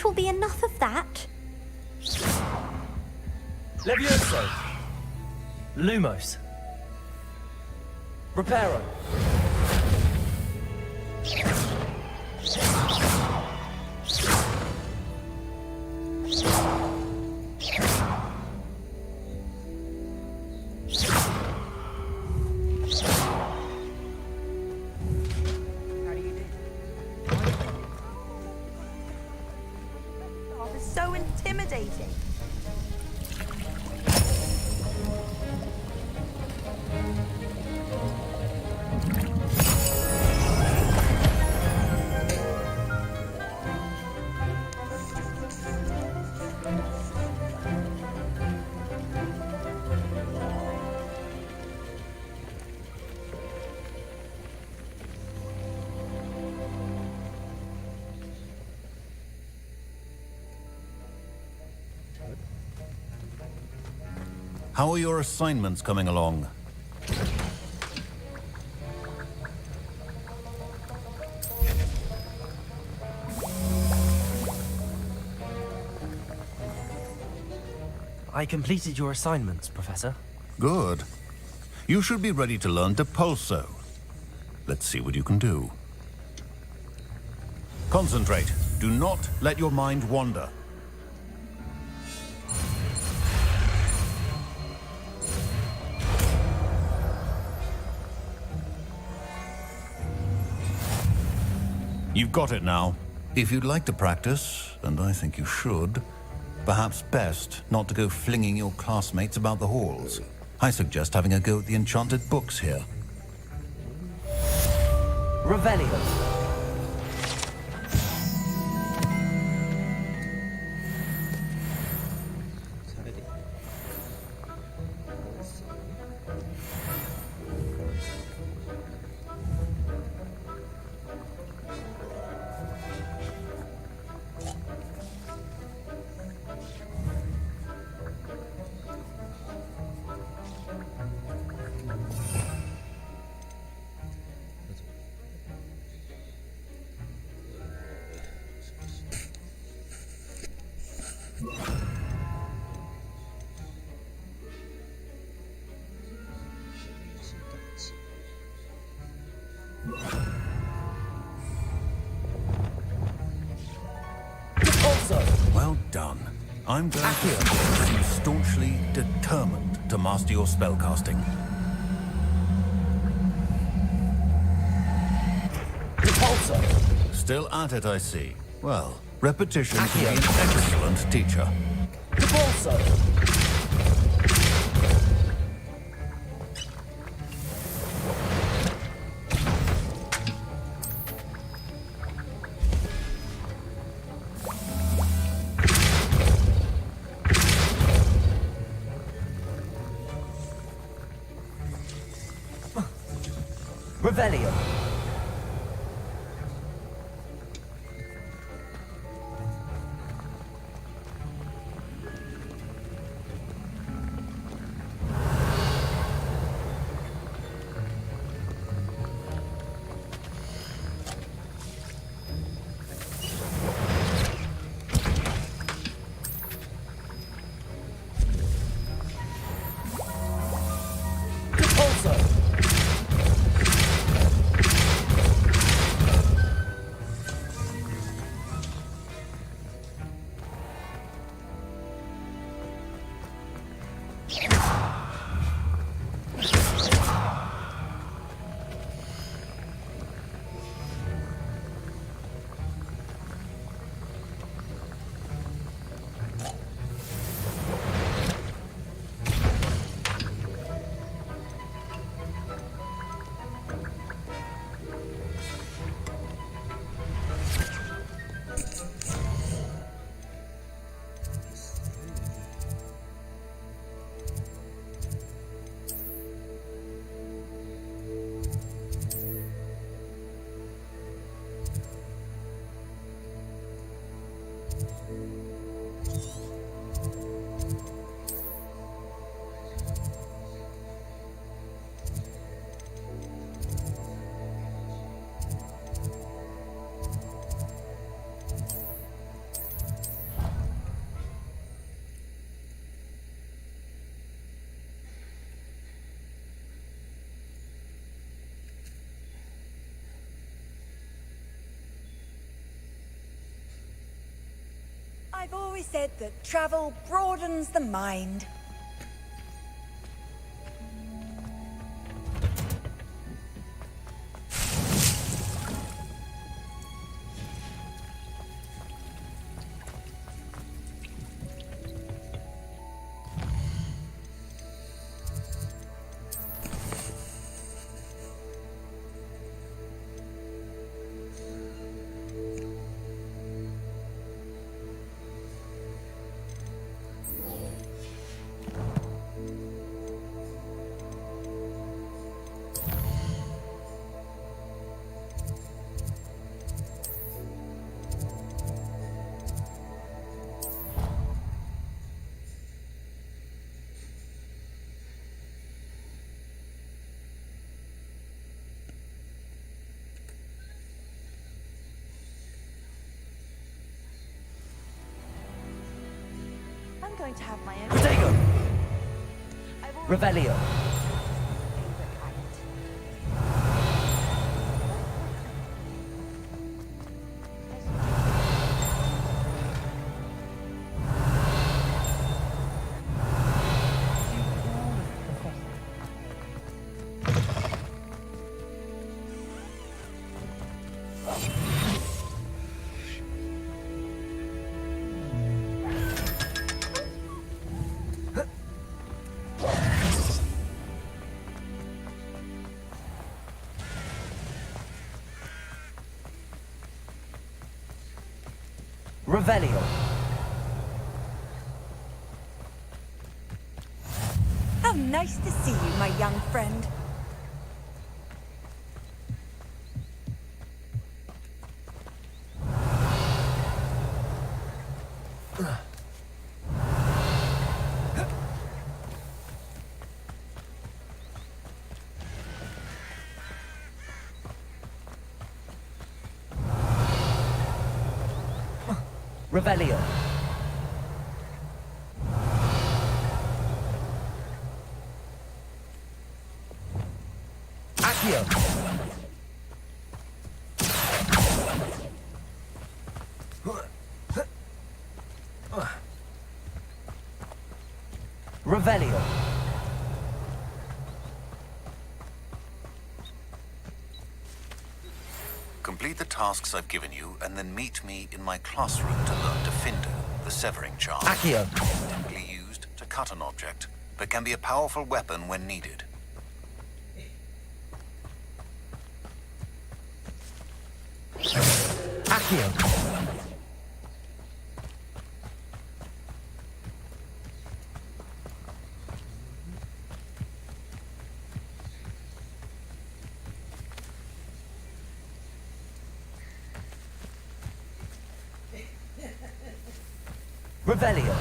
That will be enough of that. Levioso. Lumos. Reparo. So intimidating. How are your assignments coming along? I completed your assignments, Professor. Good. You should be ready to learn Depulso. Let's see what you can do. Concentrate. Do not let your mind wander. You've got it now. If you'd like to practice, and I think you should, perhaps best not to go flinging your classmates about the halls. I suggest having a go at the enchanted books here. Revelio. Well done. I'm glad to hear you seem staunchly determined to master your spellcasting. Repulsor. Still at it, I see. Well, repetition can be an excellent teacher. Repulsor. Revelio. Repulsor. always said that travel broadens the mind. I'm going to have my own Protego. I've already Revelio. favorite planet. Revelio. How nice to see you, my young friend. Revelio. Accio. Revelio. Complete the tasks I've given you, and then meet me in my classroom to learn Defender, the severing charm. Accio. Typically used to cut an object, but can be a powerful weapon when needed. Accio. Revelio.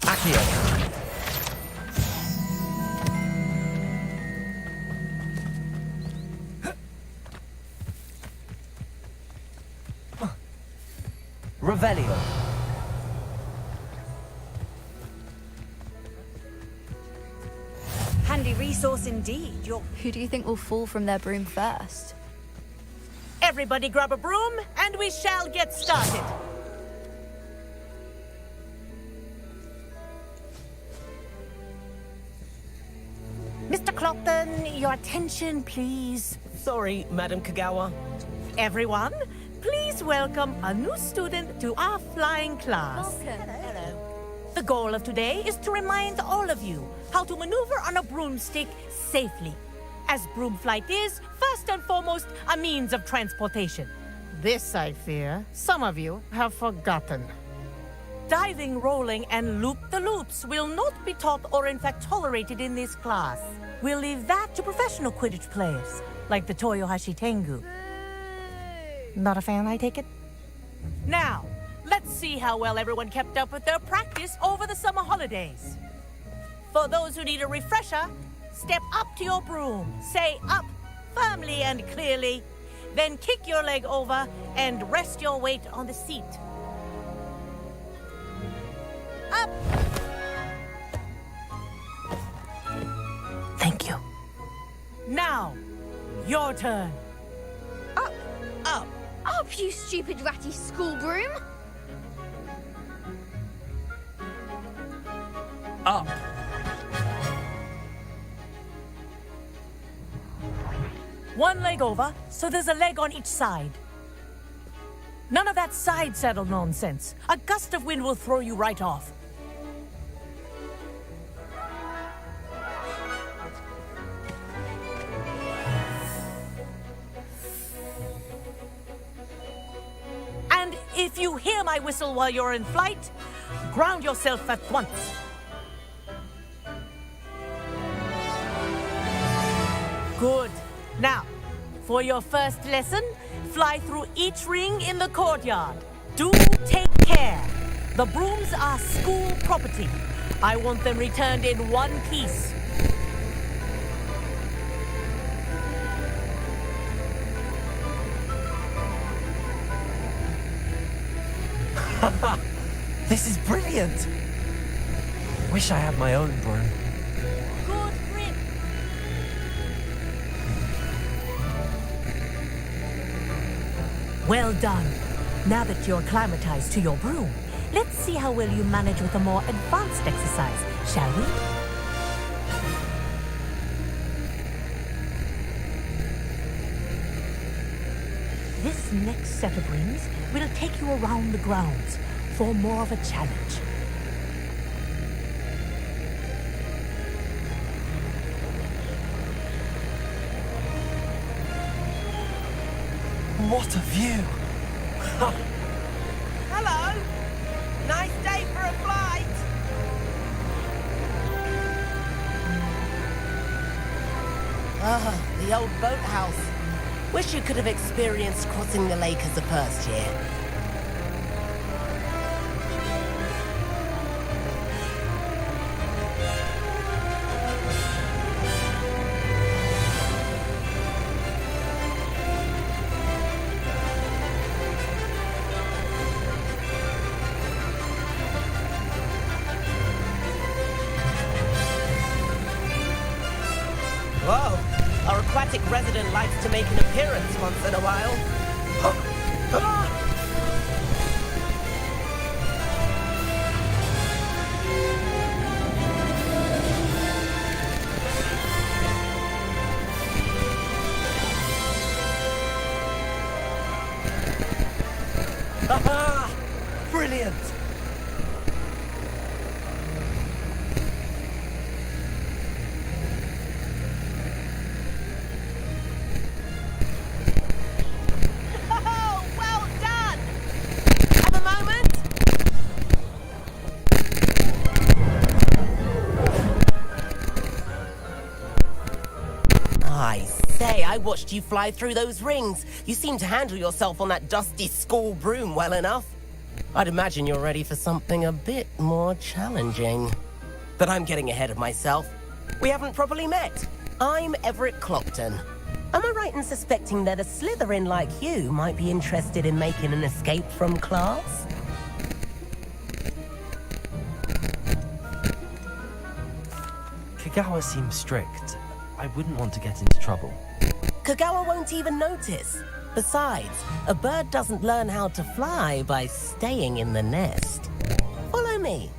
Accio. Revelio. Handy resource indeed. Who do you think will fall from their broom first? Everybody grab a broom, and we shall get started. Mr. Clopton, your attention, please. Sorry, Madam Kagawa. Everyone, please welcome a new student to our flying class. Hello. The goal of today is to remind all of you how to maneuver on a broomstick safely, as broom flight is, first and foremost, a means of transportation. This, I fear, some of you have forgotten. Diving, rolling, and loop-the-loops will not be taught or in fact tolerated in this class. We'll leave that to professional Quidditch players, like the Toyohashi Tengu. Not a fan, I take it? Now, let's see how well everyone kept up with their practice over the summer holidays. For those who need a refresher, step up to your broom, say up firmly and clearly, then kick your leg over and rest your weight on the seat. Up! Now, your turn. Up, you stupid ratty school broom! Up. One leg over, so there's a leg on each side. None of that side saddle nonsense. A gust of wind will throw you right off. And if you hear my whistle while you're in flight, ground yourself at once. Good. Now, for your first lesson, fly through each ring in the courtyard. Do take care. The brooms are school property. I want them returned in one piece. This is brilliant. Wish I had my own broom. Good grip. Well done. Now that you're acclimatized to your broom, let's see how well you manage with a more advanced exercise, shall we? This next set of rings will take you around the grounds for more of a challenge. What a view! Hello. Nice day for a flight. The old boathouse. Wish you could have experienced crossing the lake as a first year. Whoa! Our aquatic resident likes to make an appearance once in a while. Aha! Brilliant! Oh, well done! Have a moment? I say, I watched you fly through those rings. You seem to handle yourself on that dusty school broom well enough. I'd imagine you're ready for something a bit more challenging. But I'm getting ahead of myself. We haven't properly met. I'm Everett Clopton. Am I right in suspecting that a Slytherin like you might be interested in making an escape from class? Kagawa seems strict. I wouldn't want to get into trouble. Kagawa won't even notice. Besides, a bird doesn't learn how to fly by staying in the nest. Follow me.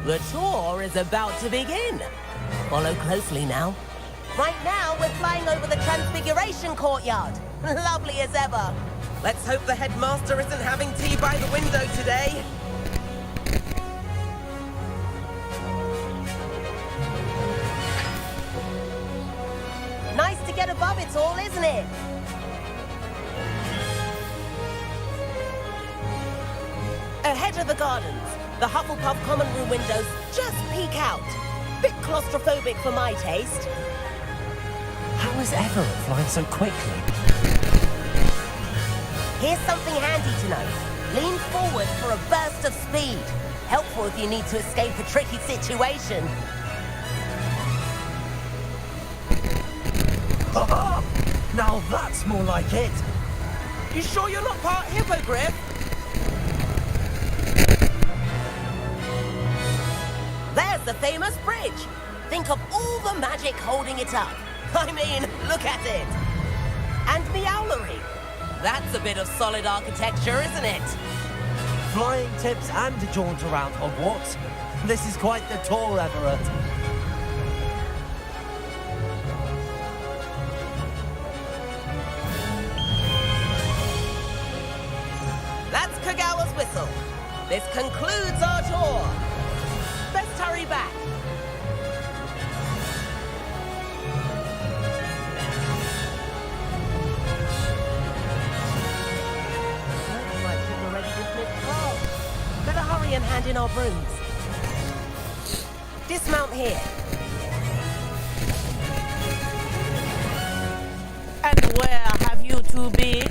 The tour is about to begin. Follow closely now. Right now, we're flying over the Transfiguration Courtyard. Lovely as ever. Let's hope the headmaster isn't having tea by the window today. Nice to get above it all, isn't it? Ahead of the gardens, the Hufflepuff common room windows just peek out. Bit claustrophobic for my taste. How is Everett flying so quickly? Here's something handy to know. Lean forward for a burst of speed. Helpful if you need to escape a tricky situation. Now that's more like it. You sure you're not part hippogriff? There's the famous bridge. Think of all the magic holding it up. I mean, look at it. And Meowlery. That's a bit of solid architecture, isn't it? Flying tips and a jaunt around Hogwarts. This is quite the tour, Everett. That's Kagawa's whistle. This concludes our tour. Let's hurry back. Looks like we've already dismissed class. Better hurry and hand in our brooms. Dismount here. And where have you two been?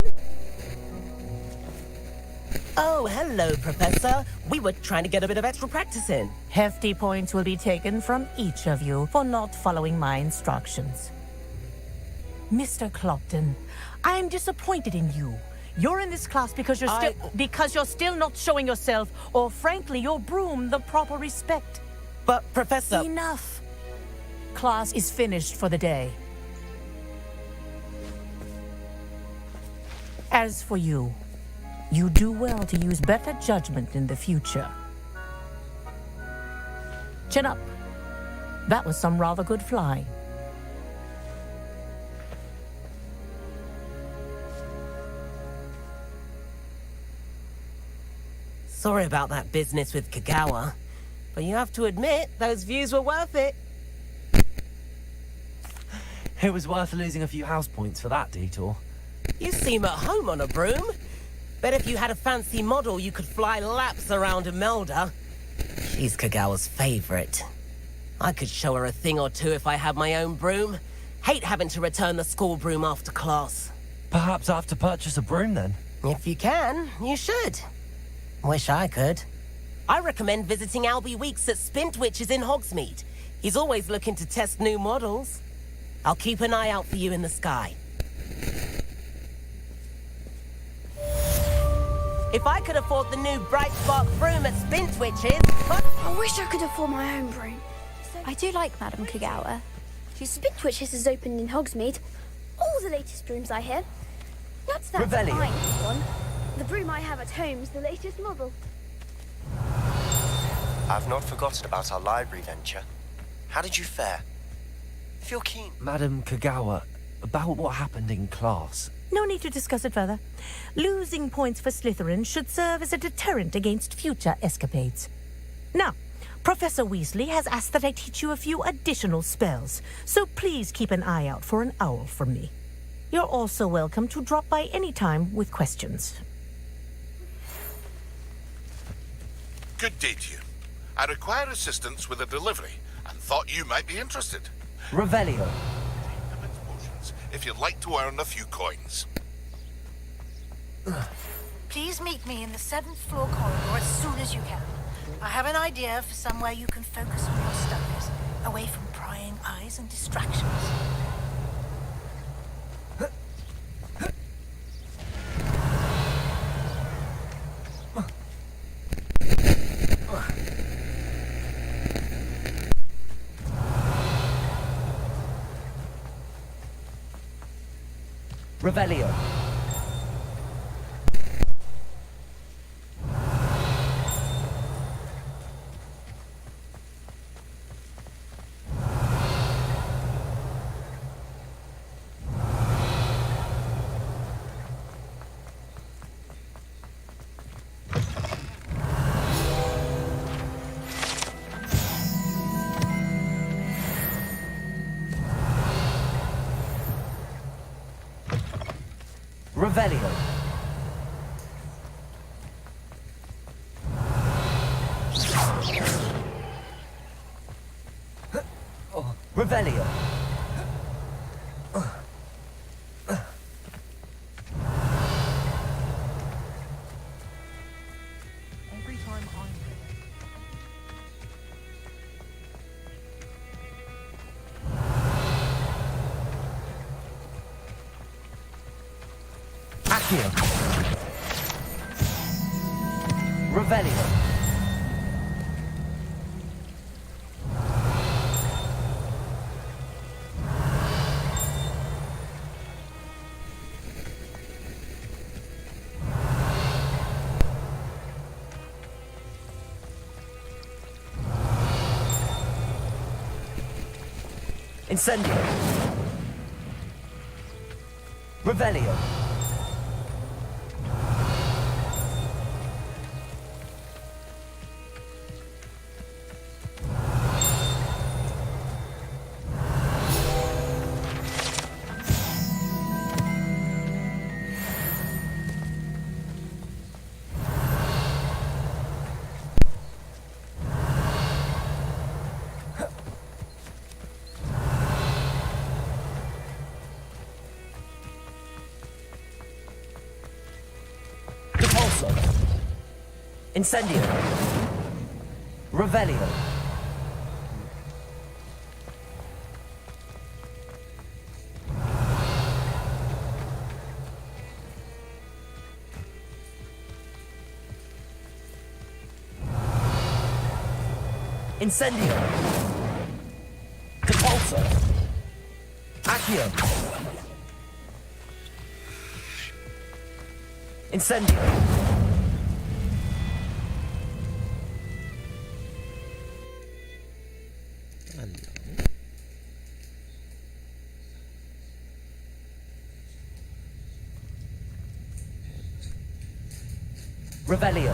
Oh, hello, Professor. We were trying to get a bit of extra practice in. Hefty points will be taken from each of you for not following my instructions. Mr. Clopton, I'm disappointed in you. You're in this class because you're still not showing yourself, or frankly, your broom the proper respect. But, Professor... Enough. Class is finished for the day. As for you, you do well to use better judgment in the future. Chin up. That was some rather good flying. Sorry about that business with Kagawa, but you have to admit, those views were worth it. It was worth losing a few house points for that detour. You seem at home on a broom. Bet if you had a fancy model, you could fly laps around Imelda. She's Kagawa's favorite. I could show her a thing or two if I had my own broom. Hate having to return the school broom after class. Perhaps I have to purchase a broom then. If you can, you should. Wish I could. I recommend visiting Albie Weeks at Spintwitches in Hogsmeade. He's always looking to test new models. I'll keep an eye out for you in the sky. If I could afford the new Bright Spark broom at Spintwitches... I wish I could afford my own broom. I do like Madame Kagawa. Spintwitches has opened in Hogsmeade. All the latest brooms, I hear. That's Revelio. fine, one. The broom I have at home is the latest model. I've not forgotten about our library venture. How did you fare? If you're keen... Madam Kagawa, about what happened in class. No need to discuss it further. Losing points for Slytherin should serve as a deterrent against future escapades. Now, Professor Weasley has asked that I teach you a few additional spells, so please keep an eye out for an owl from me. You're also welcome to drop by any time with questions. Good day to you. I require assistance with a delivery and thought you might be interested. Revelio. Potions, if you'd like to earn a few coins. Please meet me in the 7th floor corridor as soon as you can. I have an idea for somewhere you can focus on your studies, away from prying eyes and distractions. Revelio. Revelio. Revelio. Every time I'm Accio. Revelio. Incendio. Revelio. Incendio. Revelio. Incendio. Depulso. Accio. Incendio. Revelio.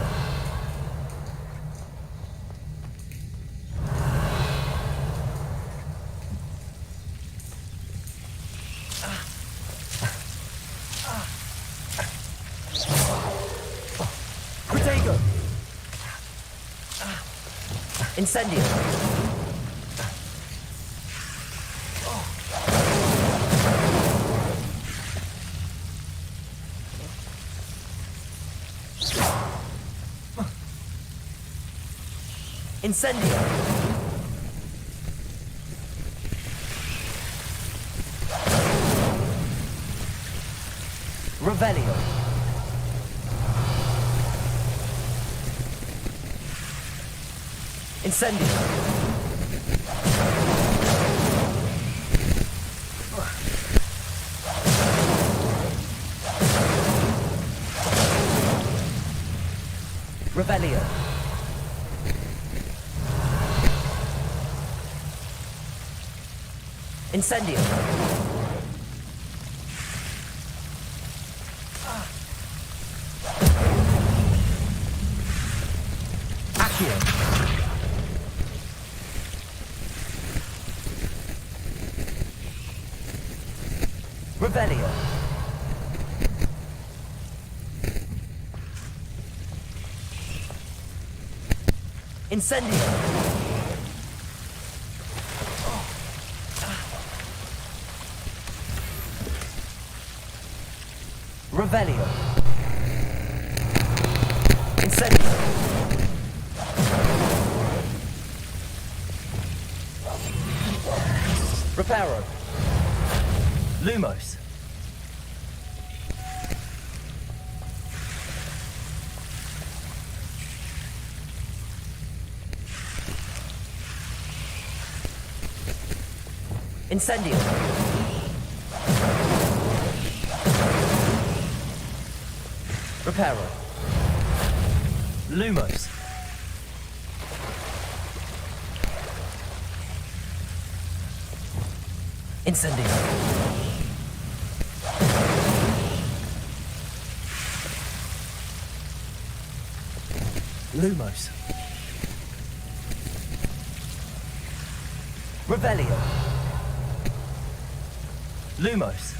Protego. Incendio. Incendio. Revelio. Incendio. Revelio. Incendio. Accio. Revelio. Incendio. Revelio. Incendio. Reparo. Lumos. Incendio. Reparo. Lumos. Incendio. Lumos. Revelio. Lumos.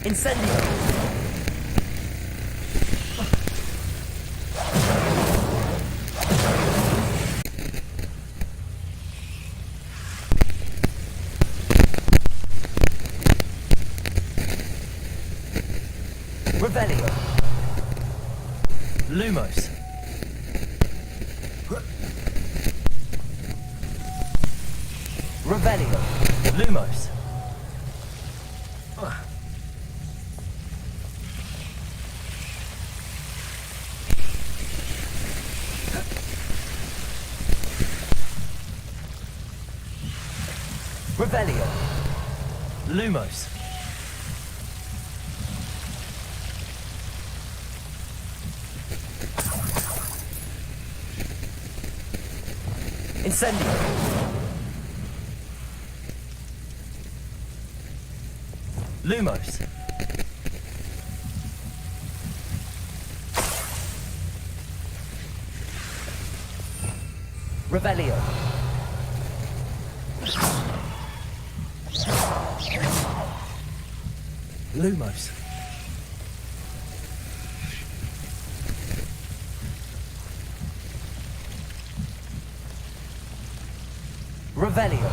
Incendio. Revelio. Lumos. Revelio. Lumos. Revelio. Lumos. Incendio. Lumos. Revelio. Lumos. Revelio.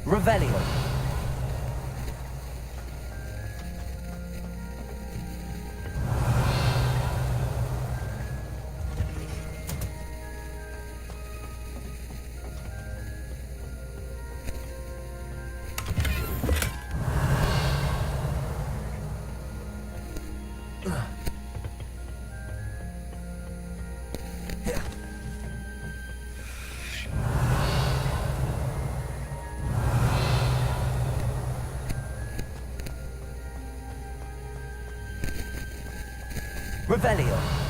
Revelio. Revelio.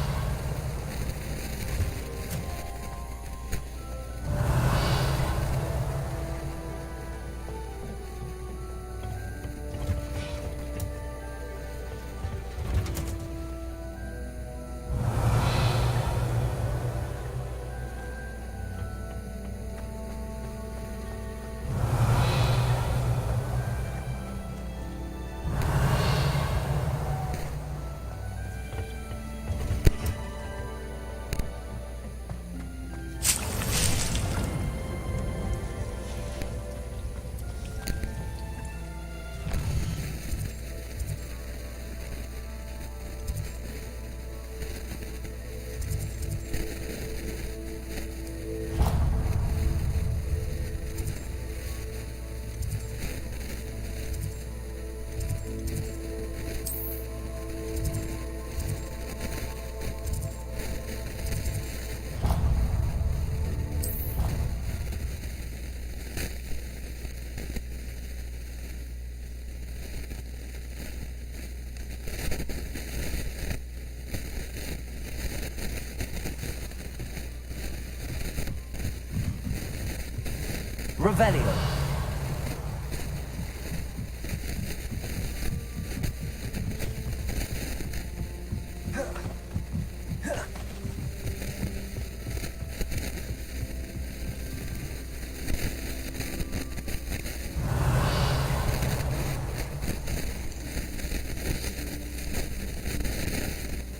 Revelio.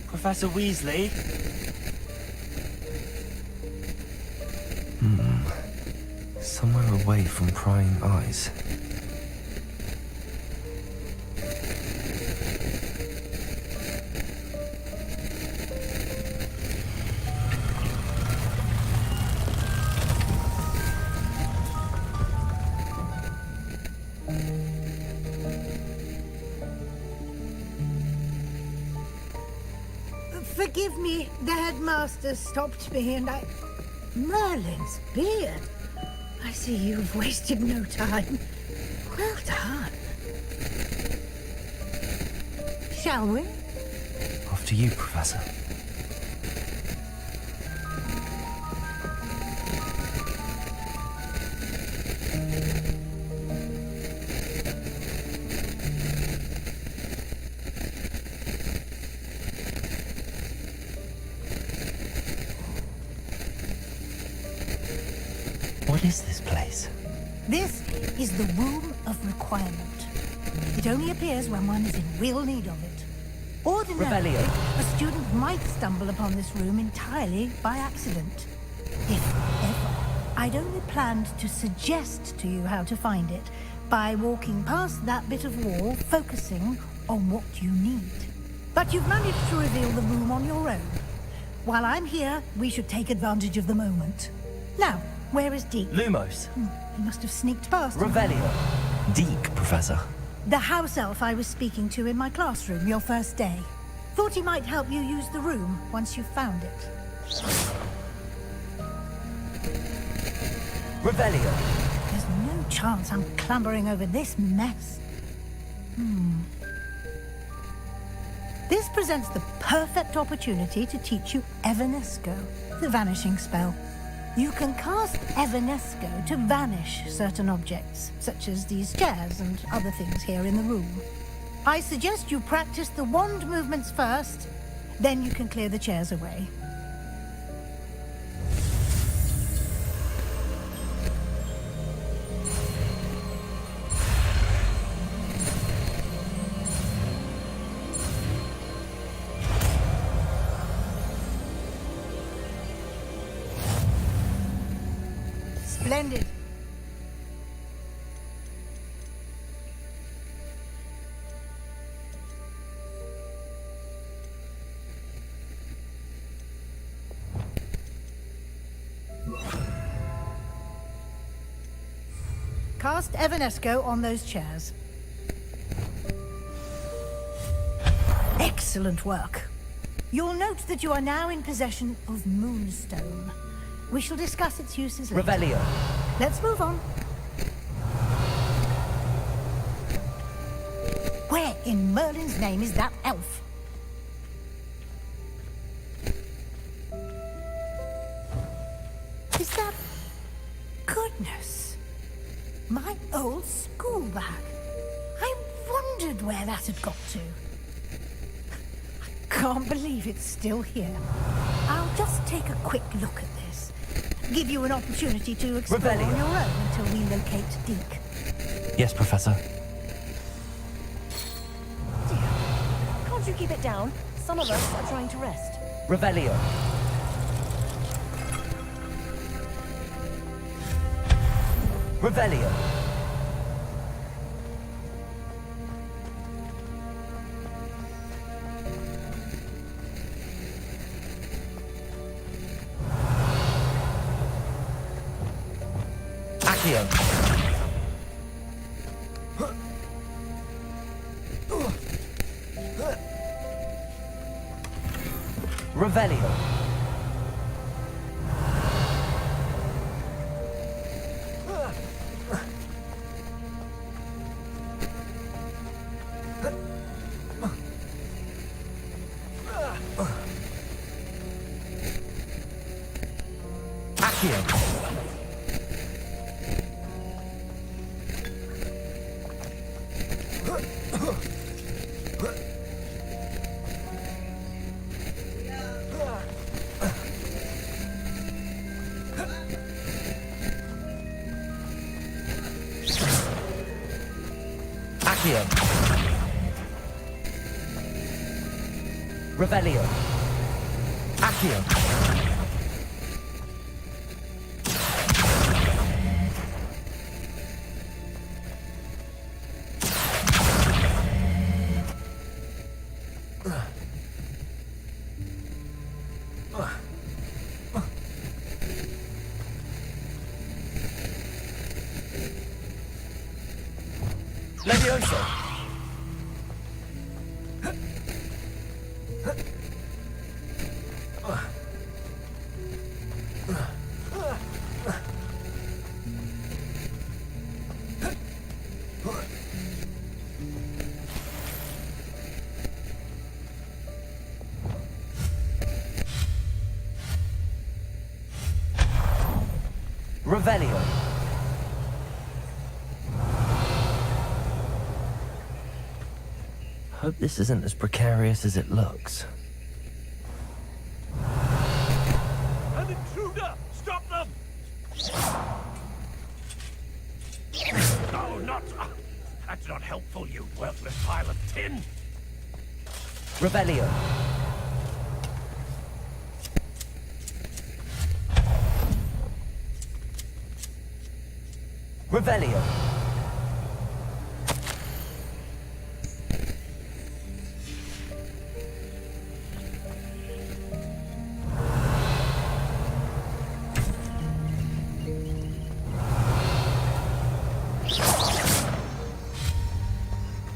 Professor Weasley? Somewhere away from prying eyes. Forgive me, the headmaster stopped me and I... Merlin's beard. I see you've wasted no time. Well done. Shall we? After you, Professor. What is this place? This is the Room of Requirement. It only appears when one is in real need of it. Ordinarily, a student might stumble upon this room entirely by accident. If ever. I'd only planned to suggest to you how to find it by walking past that bit of wall, focusing on what you need. But you've managed to reveal the room on your own. While I'm here, we should take advantage of the moment. Now, where is Deke? Lumos. He must have sneaked past. Revelio. Deke, Professor. The house elf I was speaking to in my classroom your first day. Thought he might help you use the room once you found it. Revelio. There's no chance I'm clambering over this mess. This presents the perfect opportunity to teach you Evanesco, the vanishing spell. You can cast Evanesco to vanish certain objects, such as these chairs and other things here in the room. I suggest you practice the wand movements first, then you can clear the chairs away. Splendid. Cast Evanesco on those chairs. Excellent work. You'll note that you are now in possession of Moonstone. We shall discuss its uses later. Revelio. Let's move on. Where in Merlin's name is that elf? Is that... Goodness. My old school bag. I wondered where that had got to. I can't believe it's still here. I'll just take a quick look at this. Give you an opportunity to explore Revelio. on your own until we locate Deke. Yes, Professor. Dear, can't you keep it down? Some of us are trying to rest. Revelio. Revelio. Accio. Revelio. Accio. Accio. Revelio. Accio. Levioso. Revelio. Hope this isn't as precarious as it looks. An intruder! Stop them! No, not... that's not helpful, you worthless pile of tin! Revelio. Revelio.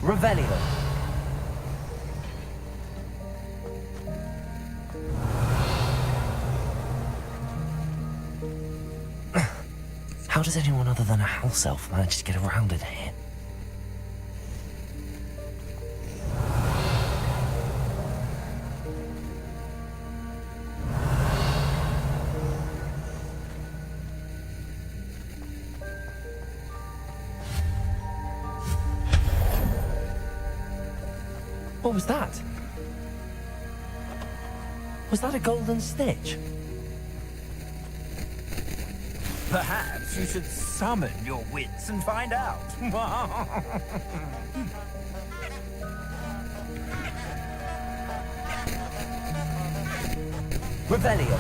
Revelio. How does anyone other than a house elf manage to get around in here? What was that? Was that a golden stitch? Perhaps you should summon your wits and find out. Revelio.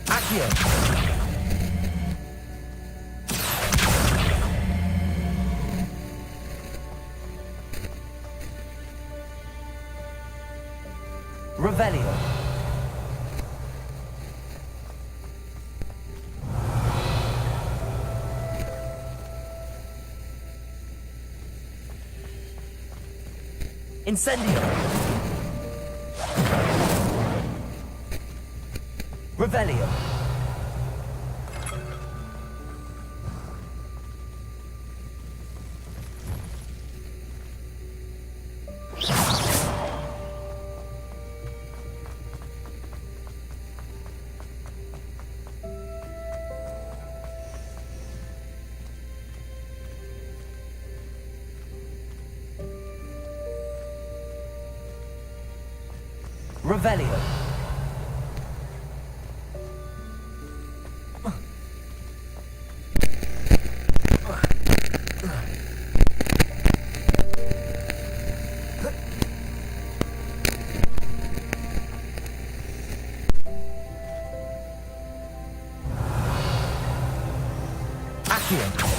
Accio. Revelio. Incendio. Revelio. Revelio. Accio.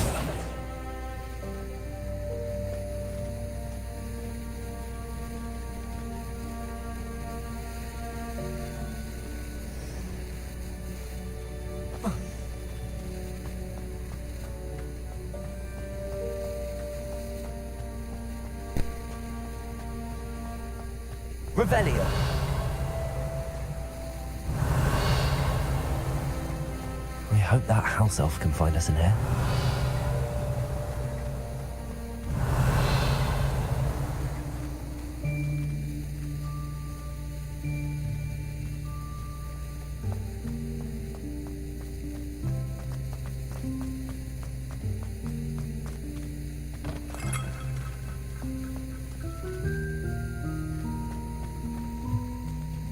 Revelio. I hope that house elf can find us in here.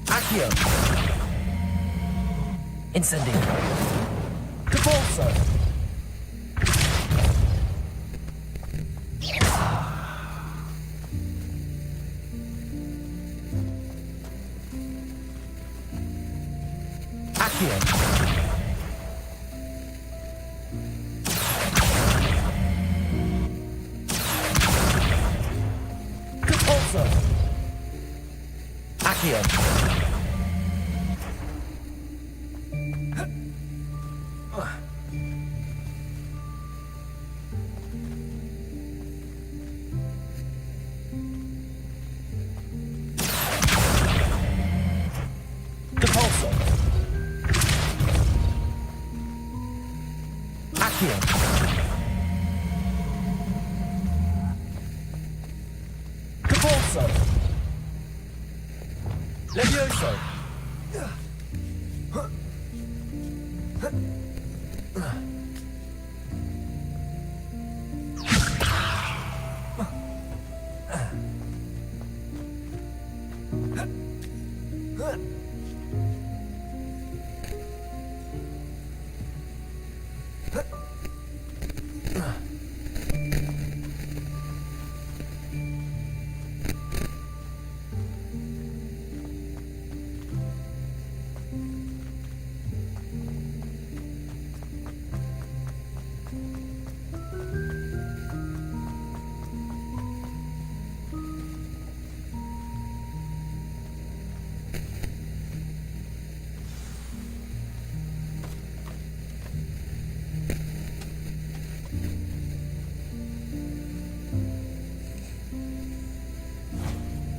Accio. Incendio. Capolso. Accio. Capolso. Accio. Accio. Capolso. Levioso.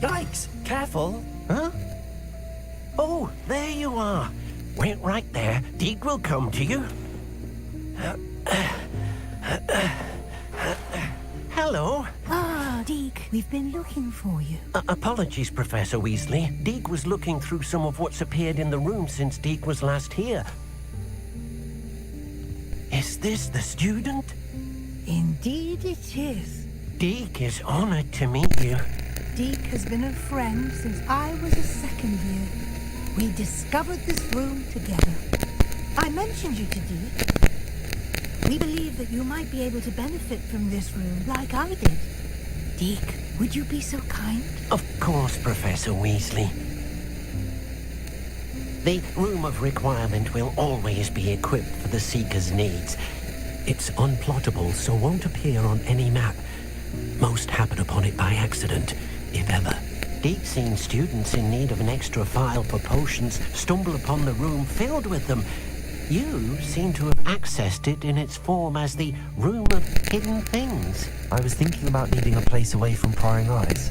Yikes! Careful! Huh? Oh, there you are. Wait right there. Deke will come to you. Hello. Ah, Deke, we've been looking for you. Apologies, Professor Weasley. Deke was looking through some of what's appeared in the room since Deke was last here. Is this the student? Indeed it is. Deke is honored to meet you. Deke has been a friend since I was a second year. We discovered this room together. I mentioned you to Deke. We believe that you might be able to benefit from this room like I did. Deke, would you be so kind? Of course, Professor Weasley. The Room of Requirement will always be equipped for the Seeker's needs. It's unplottable, so won't appear on any map. Most happen upon it by accident, if ever. Deke's seen students in need of an extra file for potions stumble upon the room filled with them. You seem to have accessed it in its form as the Room of Hidden Things. I was thinking about needing a place away from prying eyes.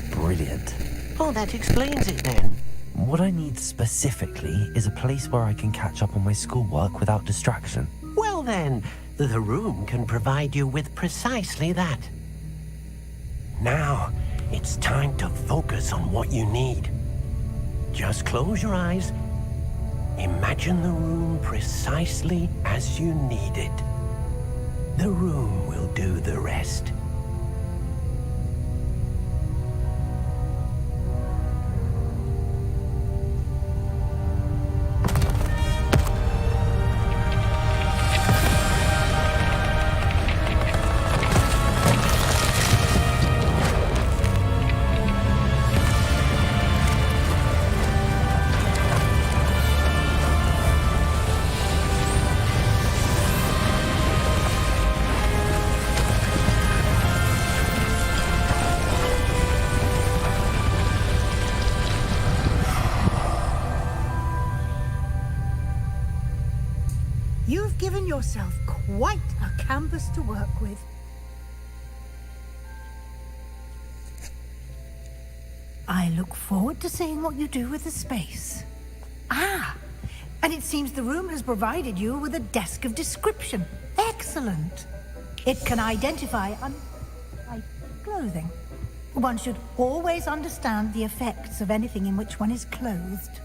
Brilliant. Oh, that explains it then. What I need specifically is a place where I can catch up on my schoolwork without distraction. Well then, the room can provide you with precisely that. Now, it's time to focus on what you need. Just close your eyes. Imagine the room precisely as you need it. The room will do the rest. You've given yourself quite a canvas to work with. I look forward to seeing what you do with the space. Ah, and it seems the room has provided you with a desk of description. Excellent. It can identify clothing. One should always understand the effects of anything in which one is clothed.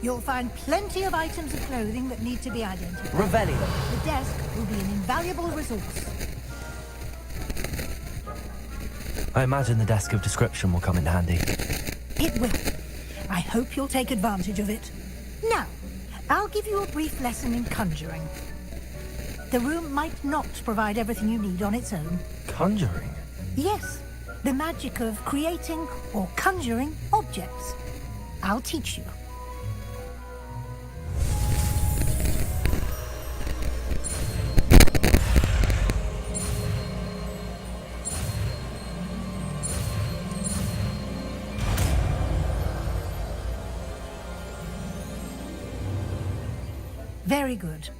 You'll find plenty of items of clothing that need to be identified. Revelio. The desk will be an invaluable resource. I imagine the desk of description will come in handy. It will. I hope you'll take advantage of it. Now, I'll give you a brief lesson in conjuring. The room might not provide everything you need on its own. Conjuring? Yes, the magic of creating or conjuring objects. I'll teach you. Very good.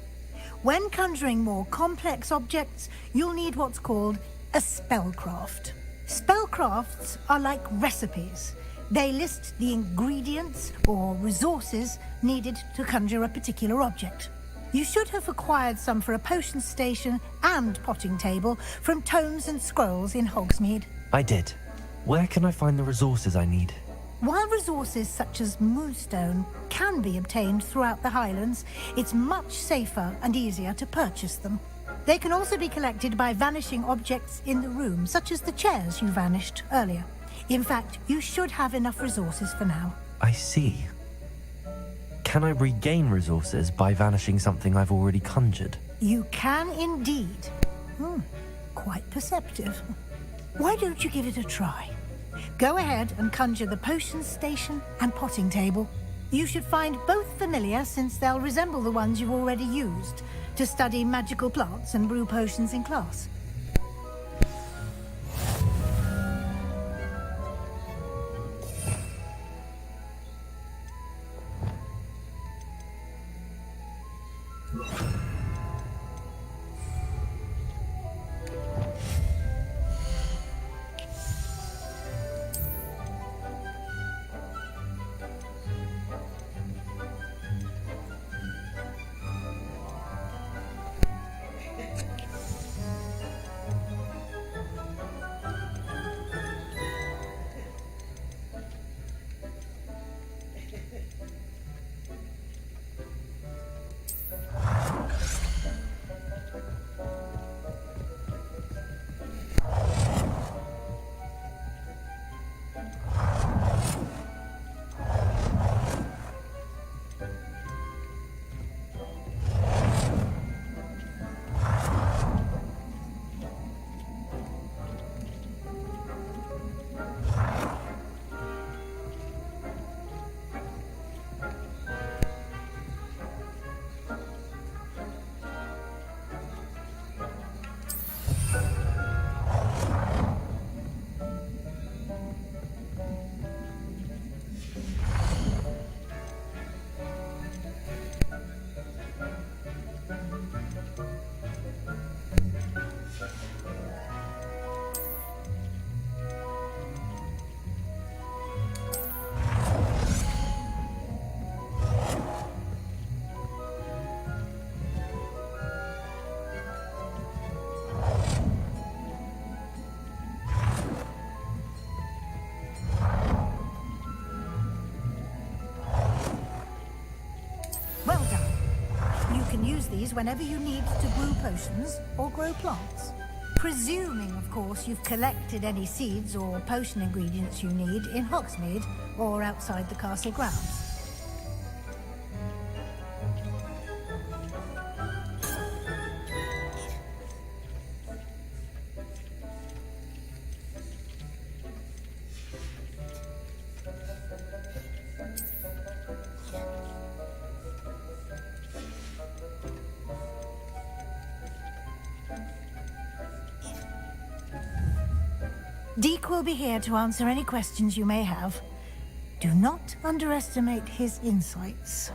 When conjuring more complex objects, you'll need what's called a spellcraft. Spellcrafts are like recipes. They list the ingredients or resources needed to conjure a particular object. You should have acquired some for a potion station and potting table from tomes and scrolls in Hogsmeade. I did. Where can I find the resources I need? While resources such as moonstone can be obtained throughout the Highlands, it's much safer and easier to purchase them. They can also be collected by vanishing objects in the room, such as the chairs you vanished earlier. In fact, you should have enough resources for now. I see. Can I regain resources by vanishing something I've already conjured? You can indeed. Quite perceptive. Why don't you give it a try? Go ahead and conjure the potion station and potting table. You should find both familiar, since they'll resemble the ones you've already used to study magical plants and brew potions in class. use these whenever you need to brew potions or grow plants. Presuming, of course, you've collected any seeds or potion ingredients you need in Hogsmeade or outside the castle grounds. Deke will be here to answer any questions you may have. Do not underestimate his insights.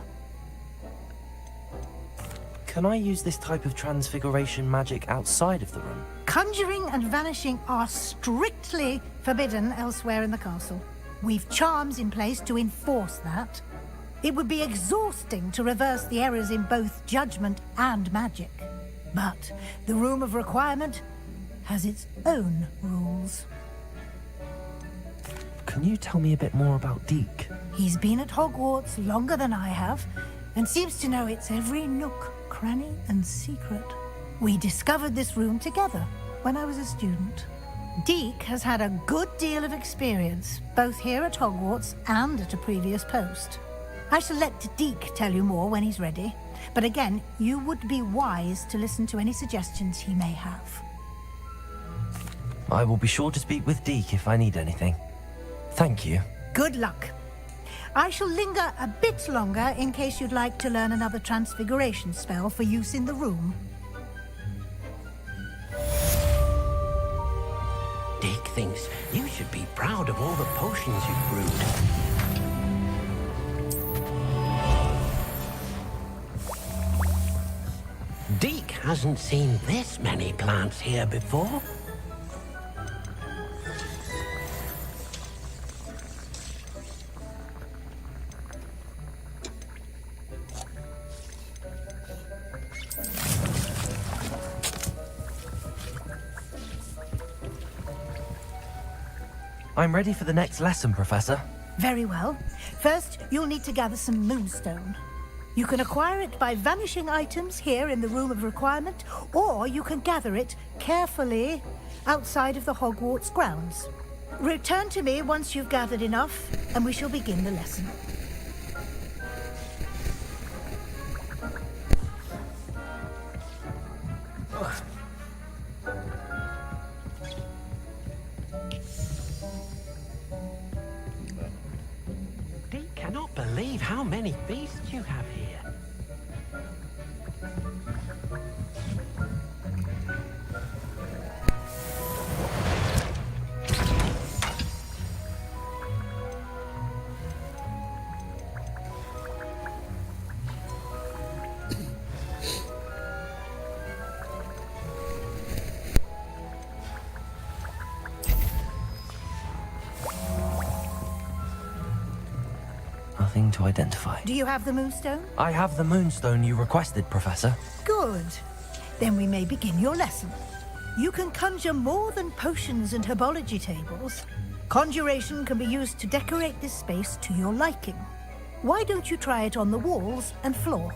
Can I use this type of transfiguration magic outside of the room? Conjuring and vanishing are strictly forbidden elsewhere in the castle. We've charms in place to enforce that. It would be exhausting to reverse the errors in both judgment and magic. But the Room of Requirement has its own rules. Can you tell me a bit more about Deke? He's been at Hogwarts longer than I have, and seems to know its every nook, cranny, and secret. We discovered this room together when I was a student. Deke has had a good deal of experience, both here at Hogwarts and at a previous post. I shall let Deke tell you more when he's ready, but again, you would be wise to listen to any suggestions he may have. I will be sure to speak with Deke if I need anything. Thank you. Good luck. I shall linger a bit longer in case you'd like to learn another transfiguration spell for use in the room. Deke thinks you should be proud of all the potions you've brewed. Deke hasn't seen this many plants here before. I'm ready for the next lesson, Professor. Very well. First, you'll need to gather some moonstone. You can acquire it by vanishing items here in the Room of Requirement, or you can gather it carefully outside of the Hogwarts grounds. Return to me once you've gathered enough, and we shall begin the lesson. Deke cannot believe how many beasts you have here. Nothing to identify. Do you have the moonstone? I have the moonstone you requested, Professor. Good. Then we may begin your lesson. You can conjure more than potions and herbology tables. Conjuration can be used to decorate this space to your liking. Why don't you try it on the walls and floor?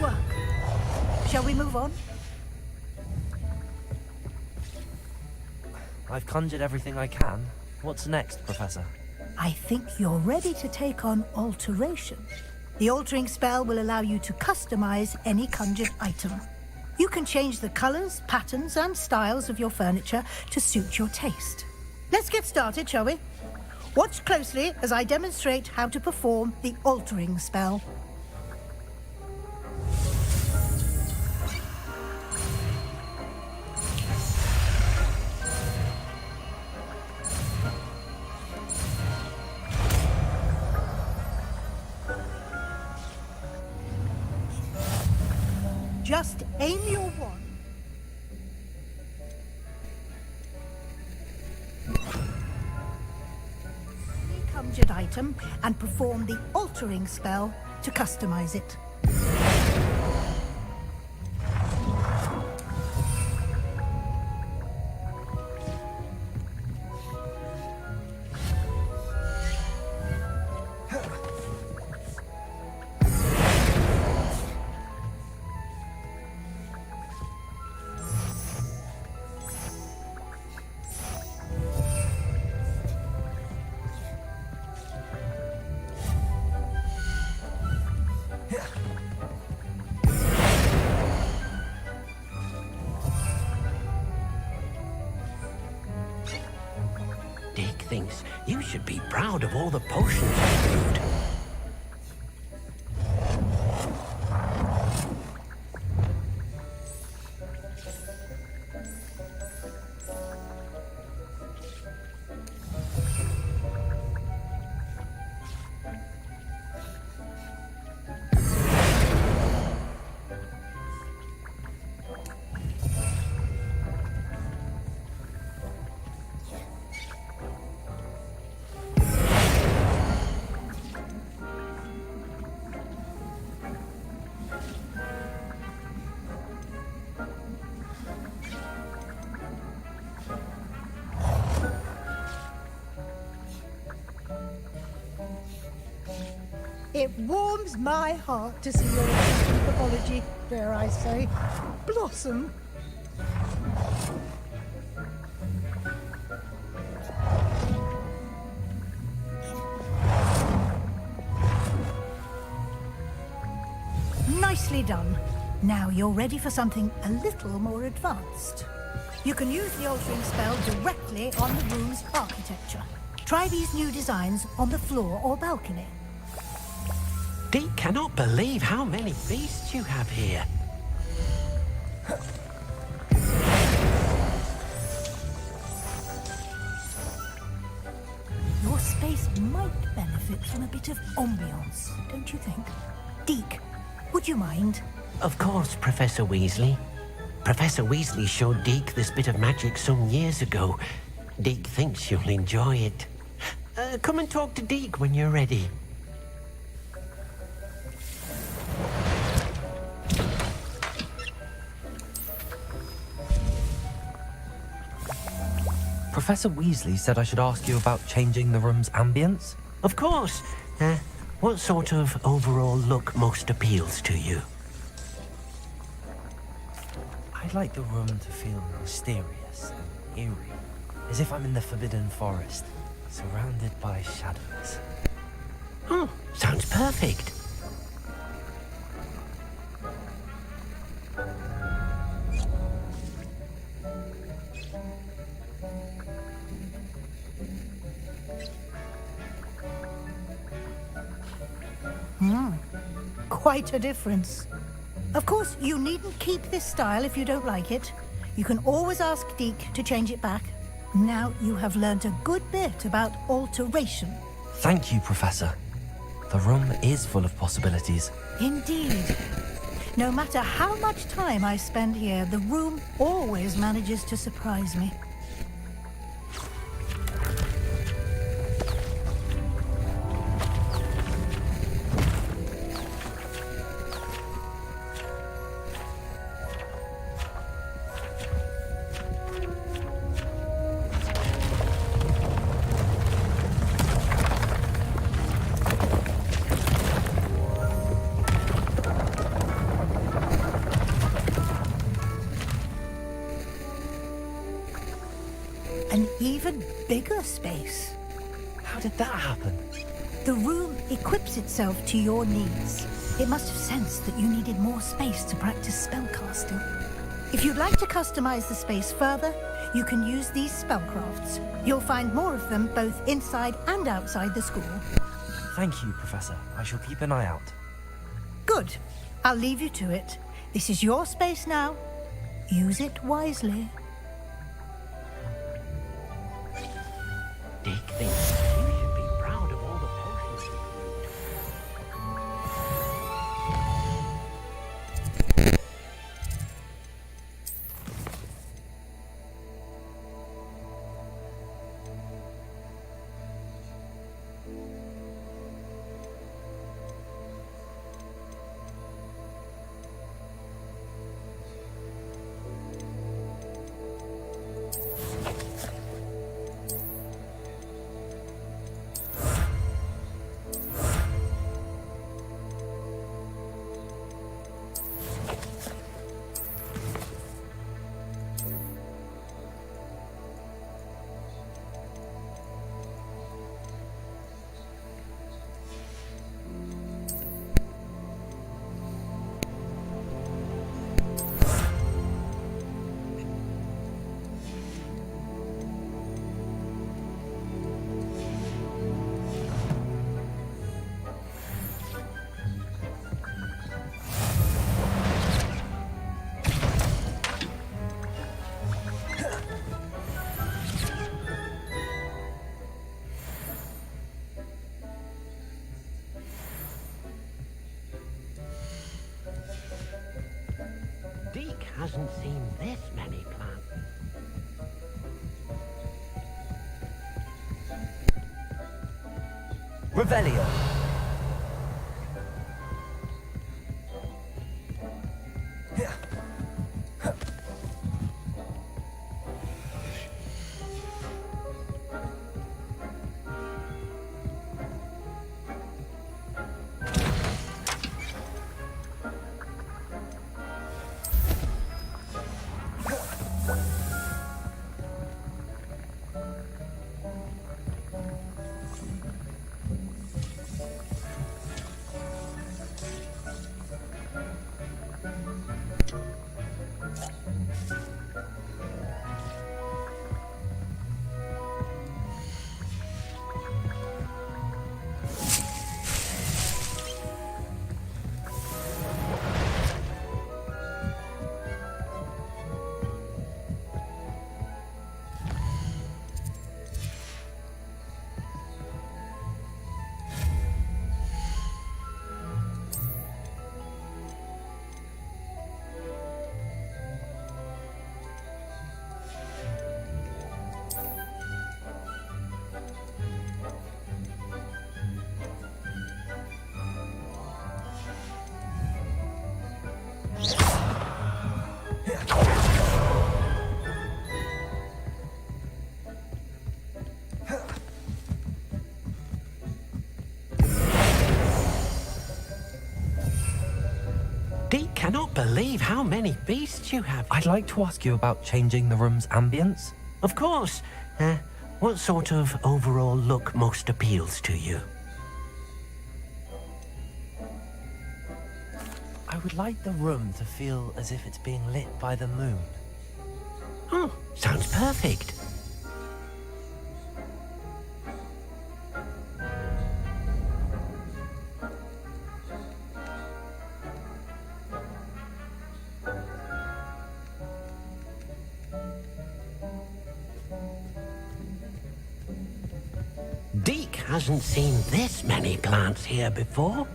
work. Shall we move on? I've conjured everything I can. What's next, Professor? I think you're ready to take on alteration. The altering spell will allow you to customize any conjured item. You can change the colors, patterns, and styles of your furniture to suit your taste. Let's get started, shall we? Watch closely as I demonstrate how to perform the altering spell. Just aim your wand. Conjured item and perform the altering spell to customize it. Dick thinks you should be proud of all the potions you brewed. It warms my heart to see your artistic pathology, dare I say, blossom. Nicely done. Now you're ready for something a little more advanced. You can use the altering spell directly on the room's architecture. Try these new designs on the floor or balcony. Dick cannot believe how many beasts you have here. Your space might benefit from a bit of ambiance, don't you think? Deke, would you mind? Of course, Professor Weasley. Professor Weasley showed Deke this bit of magic some years ago. Deke thinks you'll enjoy it. Come and talk to Deke when you're ready. Professor Weasley said I should ask you about changing the room's ambience? Of course. What sort of overall look most appeals to you? I'd like the room to feel mysterious and eerie, as if I'm in the Forbidden Forest, surrounded by shadows. Oh, sounds perfect. Quite a difference. Of course, you needn't keep this style if you don't like it. You can always ask Deke to change it back. Now you have learnt a good bit about alteration. Thank you, Professor. The room is full of possibilities. Indeed. No matter how much time I spend here, the room always manages to surprise me. an even bigger space. How did that happen? The room equips itself to your needs. It must have sensed that you needed more space to practice spellcasting. If you'd like to customize the space further, you can use these spellcrafts. You'll find more of them both inside and outside the school. Thank you, Professor. I shall keep an eye out. Good. I'll leave you to it. This is your space now. Use it wisely. Dick thinks you should be proud of all the potions you brewed. Deke hasn't seen this many plants. Revelio. Deke cannot believe how many beasts you have. I'd like to ask you about changing the room's ambience. Of course. What sort of overall look most appeals to you? I would like the room to feel as if it's being lit by the moon. Oh, sounds perfect. Deke hasn't seen this many plants here before.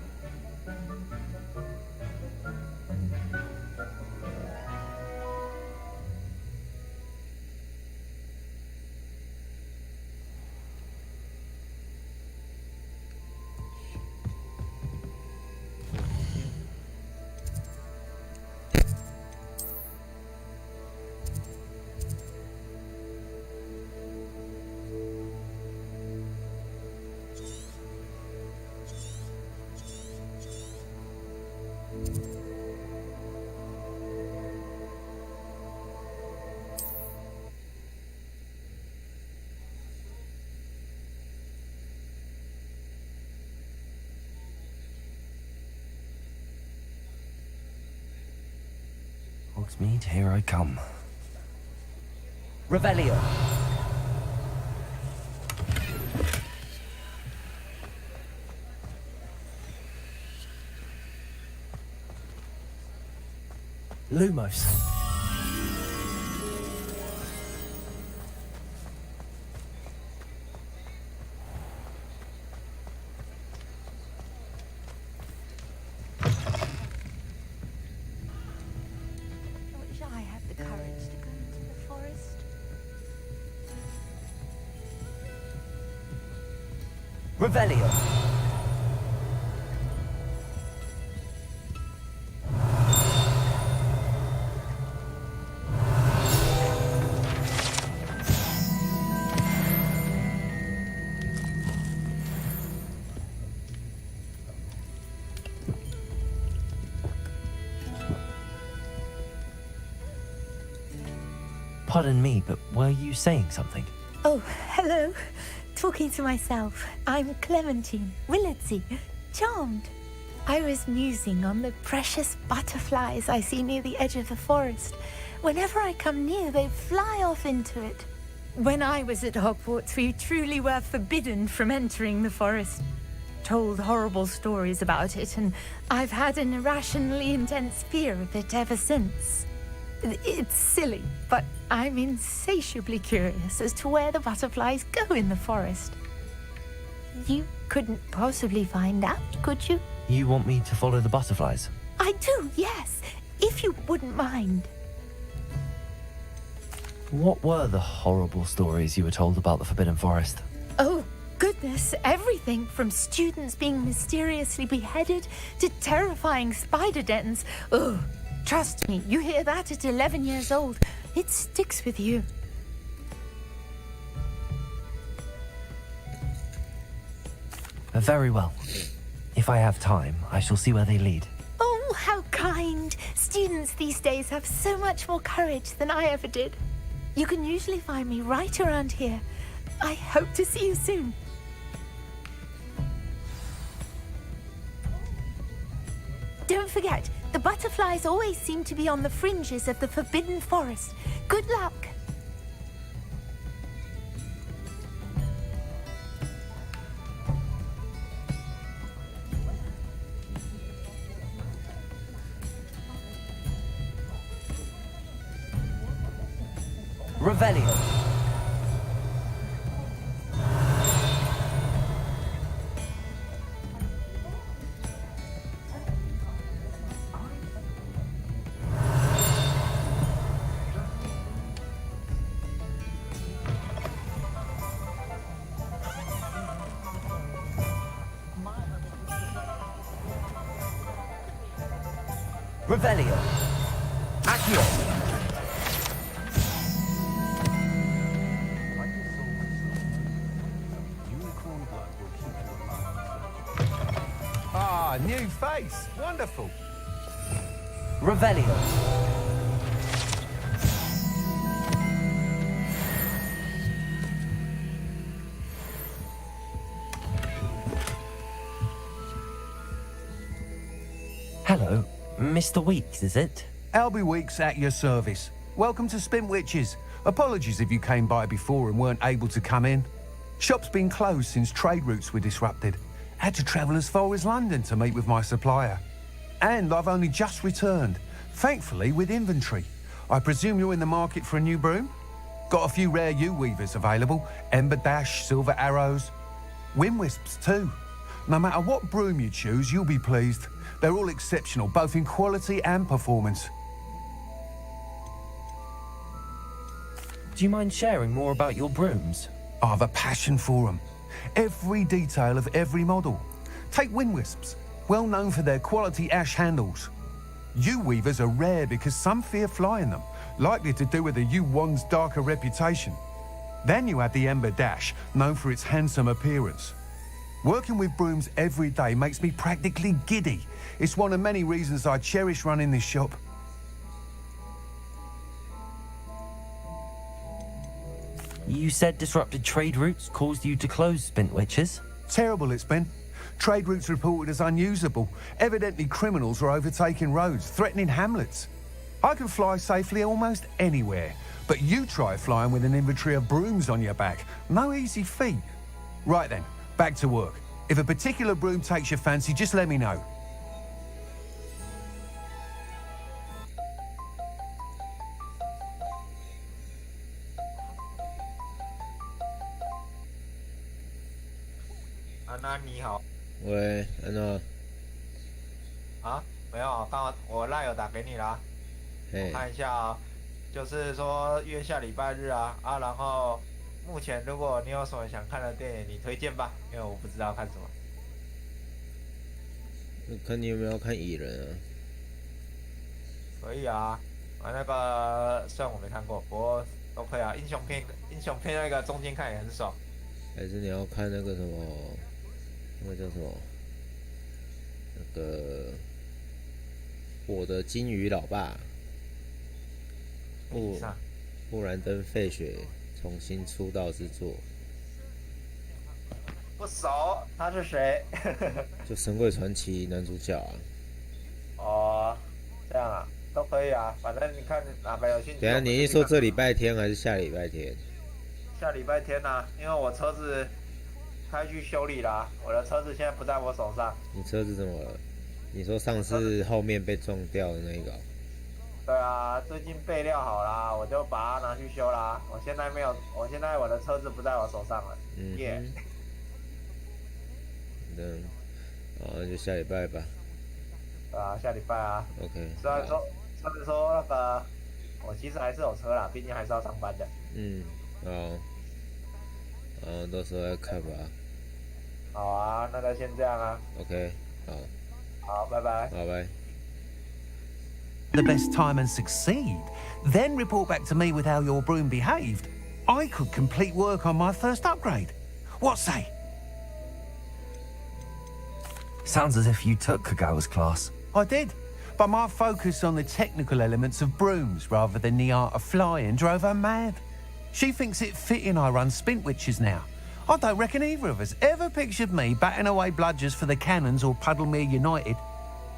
Hogsmeade, here I come. Revelio. Lumos. I wish I had the courage to go into the forest. Revelio. Pardon me, but were you saying something? Oh, hello. Talking to myself. I'm Clementine, Willardsey, charmed. I was musing on the precious butterflies I see near the edge of the forest. Whenever I come near, they fly off into it. When I was at Hogwarts, we truly were forbidden from entering the forest. Told horrible stories about it, and I've had an irrationally intense fear of it ever since. It's silly, but I'm insatiably curious as to where the butterflies go in the forest. You couldn't possibly find out, could you? You want me to follow the butterflies? I do, yes, if you wouldn't mind. What were the horrible stories you were told about the Forbidden Forest? Oh, goodness, everything from students being mysteriously beheaded to terrifying spider dens. Oh, trust me, you hear that at 11 years old, it sticks with you. Very well. If I have time, I shall see where they lead. Oh, how kind. Students these days have so much more courage than I ever did. You can usually find me right around here. I hope to see you soon. Don't forget, the butterflies always seem to be on the fringes of the Forbidden Forest. Good luck. Revelio. Revelio. Accio. Ah, new face. Wonderful. Revelio. Hello, Mr. Weeks, is it? Albie Weeks at your service. Welcome to Spintwitches. Apologies if you came by before and weren't able to come in. Shop's been closed since trade routes were disrupted. Had to travel as far as London to meet with my supplier. And I've only just returned, thankfully with inventory. I presume you're in the market for a new broom? Got a few rare U-weavers available. Ember Dash, Silver Arrows. Wind Wisps too. No matter what broom you choose, you'll be pleased. They're all exceptional, both in quality and performance. Do you mind sharing more about your brooms? I have a passion for them. Every detail of every model. Take Wind Wisps, well known for their quality ash handles. U-weavers are rare because some fear flying them, likely to do with the U-wand's darker reputation. Then you have the Ember Dash, known for its handsome appearance. Working with brooms every day makes me practically giddy. It's one of many reasons I cherish running this shop. You said disrupted trade routes caused you to close Spintwitches? Terrible it's been. Trade routes reported as unusable. Evidently criminals were overtaking roads, threatening hamlets. I can fly safely almost anywhere, but you try flying with an inventory of brooms on your back. No easy feat. Right then, back to work. If a particular broom takes your fancy, just let me know.安娜你好。喂，安娜。啊，没有，刚好我赖有打给你啦。我看一下啊，就是说约下礼拜日啊，然后目前如果你有什么想看的电影，你推荐吧，因为我不知道看什么。看你有没有看蚁人啊？可以啊，那个虽然我没看过，不过都可以啊。英雄片那个中间看也很爽。还是你要看那个什么？那个叫什么？那个我的金鱼老爸，布兰登·费雪重新出道之作。不熟，他是谁？就《神鬼传奇》男主角啊。哦，这样啊，都可以啊，反正你看哪个有兴趣。等一下，你是说这礼拜天还是下礼拜天？下礼拜天啊，因为我车子开去修理啦，我的车子现在不在我手上。你车子怎么了？你说上次后面被撞掉的那个？对啊，最近备料好啦，我就把它拿去修啦。我现在我的车子不在我手上了。耶。那就下礼拜吧。对啊，下礼拜啊。OK。虽然说那个，我其实还是有车啦，毕竟还是要上班的。好，到时候再看吧。好啊，那就先这样啊。OK， 好。好，拜拜。拜拜。 The best time and succeed. Then report back to me with how your broom behaved. I could complete work on my first upgrade. What say? Sounds as if you took Kagawa's class. I did, but my focus on the technical elements of brooms rather than the art of flying drove her mad. She thinks it fitting I run Spintwitches now. I don't reckon either of us ever pictured me batting away bludgers for the Cannons or Puddlemere United.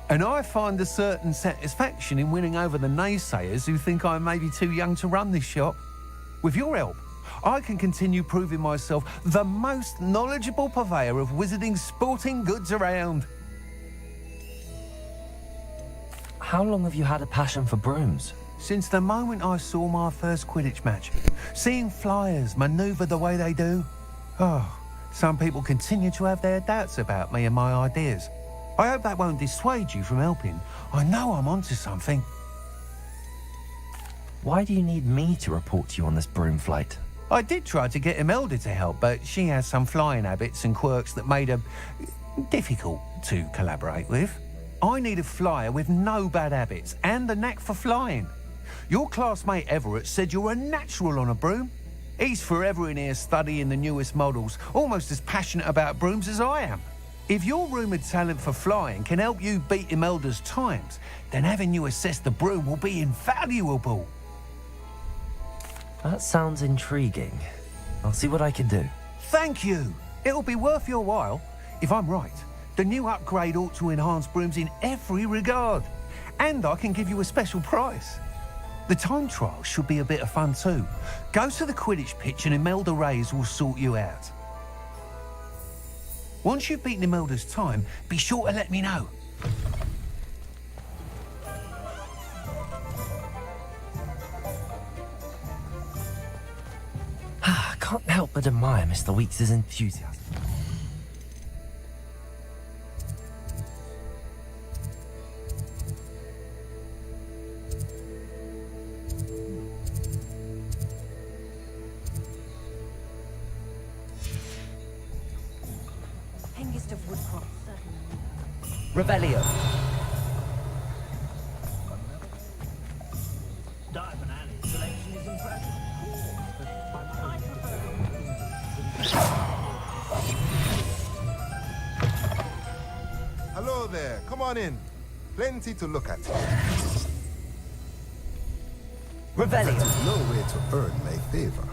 And I find a certain satisfaction in winning over the naysayers who think I may be too young to run this shop. With your help, I can continue proving myself the most knowledgeable purveyor of wizarding sporting goods around. How long have you had a passion for brooms? Since the moment I saw my first Quidditch match. Seeing flyers manoeuvre the way they do. Oh, some people continue to have their doubts about me and my ideas. I hope that won't dissuade you from helping. I know I'm onto something. Why do you need me to report to you on this broom flight? I did try to get Imelda to help, but she has some flying habits and quirks that made her difficult to collaborate with. I need a flyer with no bad habits and a knack for flying. Your classmate Everett said you're a natural on a broom. He's forever in here studying the newest models, almost as passionate about brooms as I am. If your rumoured talent for flying can help you beat Imelda's times, then having you assess the broom will be invaluable. That sounds intriguing. I'll see what I can do. Thank you. It'll be worth your while. If I'm right, the new upgrade ought to enhance brooms in every regard. And I can give you a special price. The time trial should be a bit of fun too. Go to the Quidditch pitch and Imelda Reyes will sort you out. Once you've beaten Imelda's time, be sure to let me know. I can't help but admire Mr. Weeks' enthusiasm. Hengist of Woodcroft. Revelio. Diamond Alley's selection is impressive. Hello there. Come on in. Plenty to look at. Revelio. That is no way to earn my favor.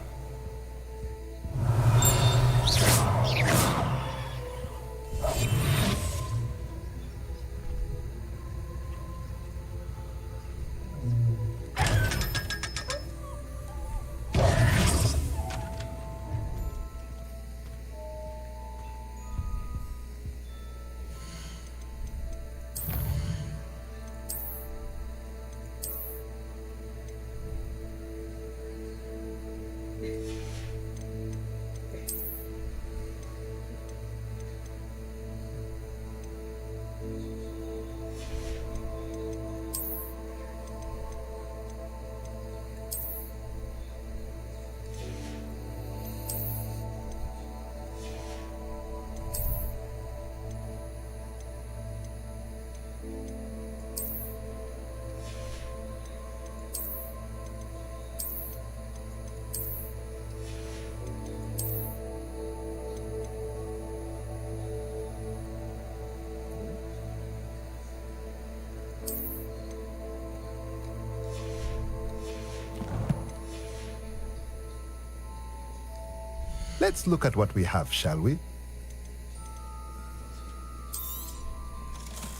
Let's look at what we have, shall we?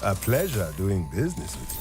A pleasure doing business with you.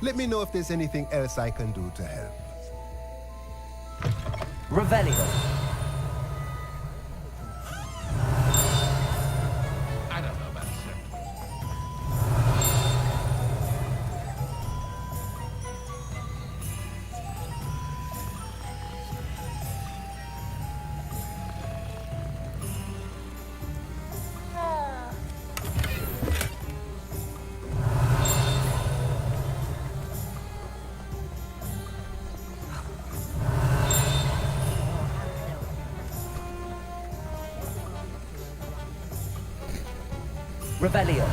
Let me know if there's anything else I can do to help. Revelio. I don't know about simple. Revelio.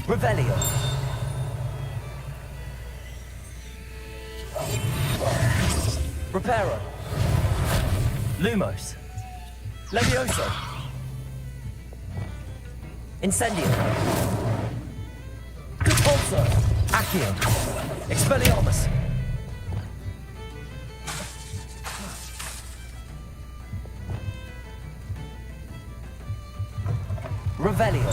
Revelio. Reparo. Lumos. Levioso. Incendio. Compulso. Accio. Expelliarmus. Revelio.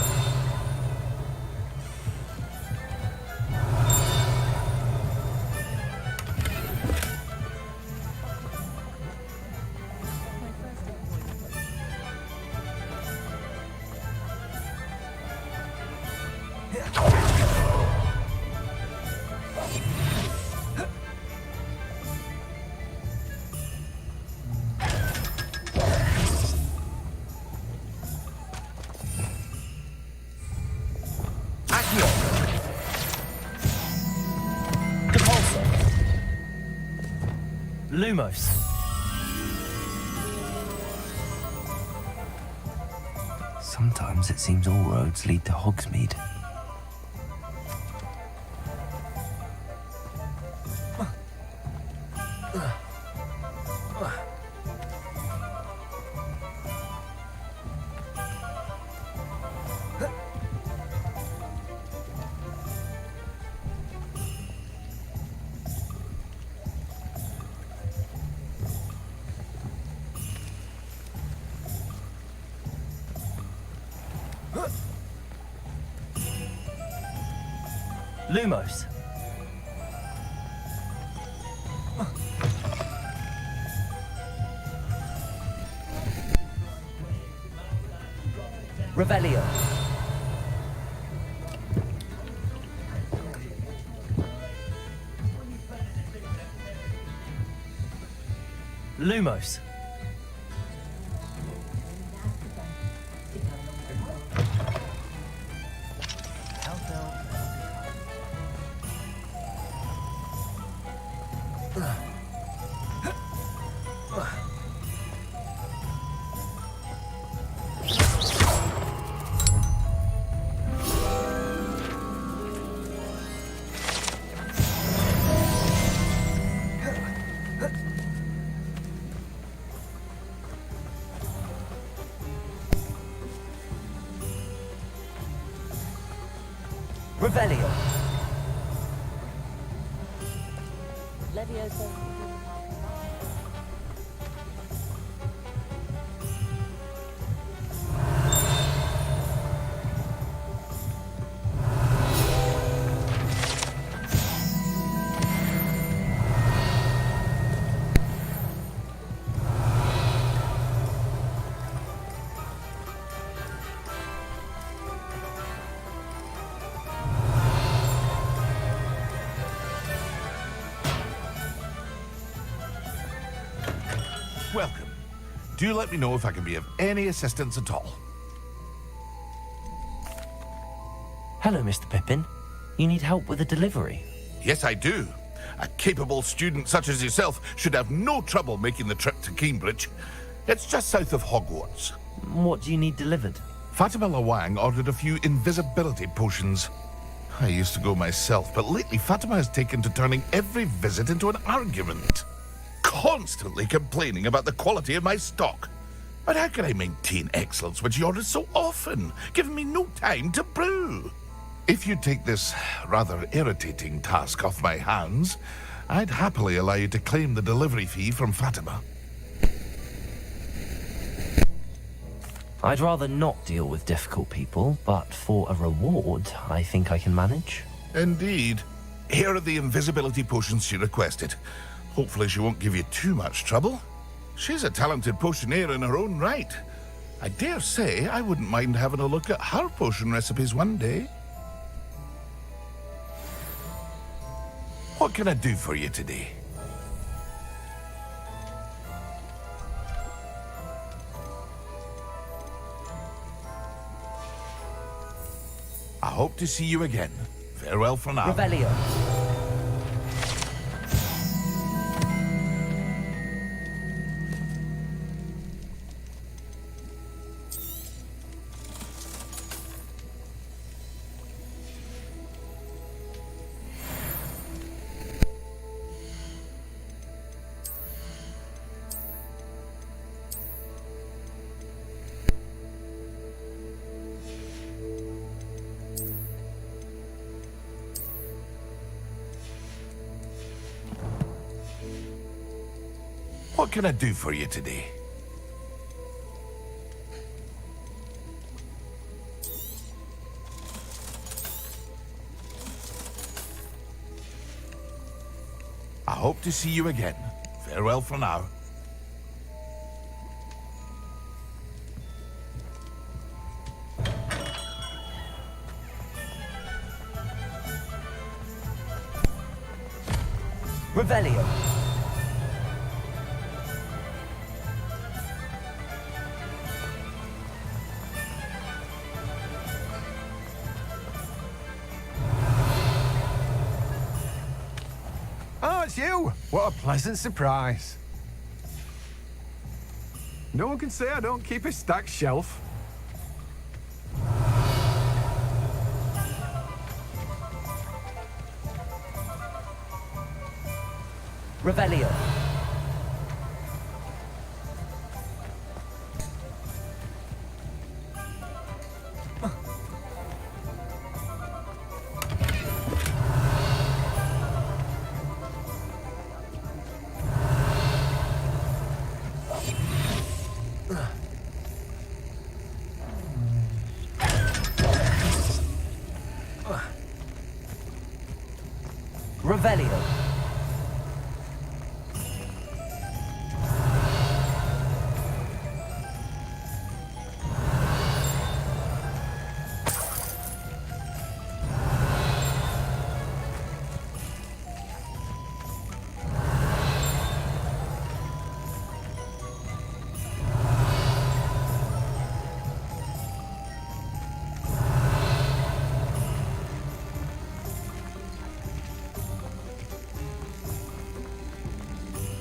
Lumos. Sometimes it seems all roads lead to Hogsmeade. Lumos. Revelio. Lumos. Revelio. Leviosa. Welcome. Do let me know if I can be of any assistance at all. Hello, Mr. Pippin. You need help with a delivery? Yes, I do. A capable student such as yourself should have no trouble making the trip to Cambridge. It's just south of Hogwarts. What do you need delivered? Fatima Lawang ordered a few invisibility potions. I used to go myself, but lately Fatima has taken to turning every visit into an argument. Constantly complaining about the quality of my stock. But how can I maintain excellence when she orders so often, giving me no time to brew? If you take this rather irritating task off my hands, I'd happily allow you to claim the delivery fee from Fatima. I'd rather not deal with difficult people, but for a reward, I think I can manage. Indeed. Here are the invisibility potions she requested. Hopefully she won't give you too much trouble. She's a talented potioneer in her own right. I dare say I wouldn't mind having a look at her potion recipes one day. What can I do for you today? I hope to see you again. Farewell for now. Revelio. What can I do for you today? I hope to see you again. Farewell for now. Revelio. Oh, it's you! What a pleasant surprise. No one can say I don't keep a stacked shelf. Revelio. Revelio.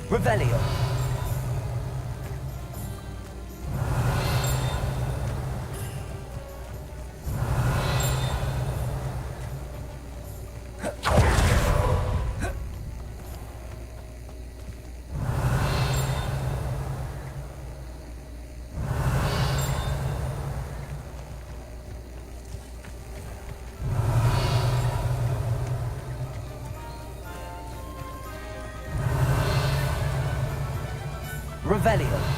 Revelio. Revelio.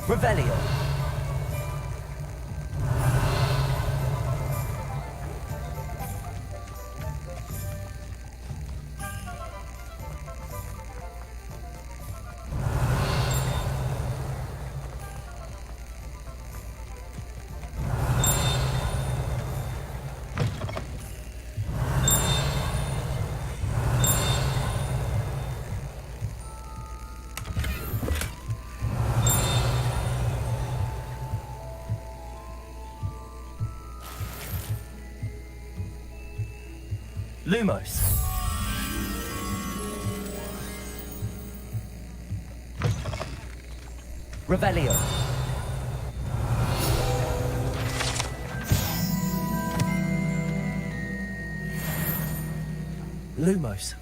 Revelio. Lumos. Revelio. Lumos.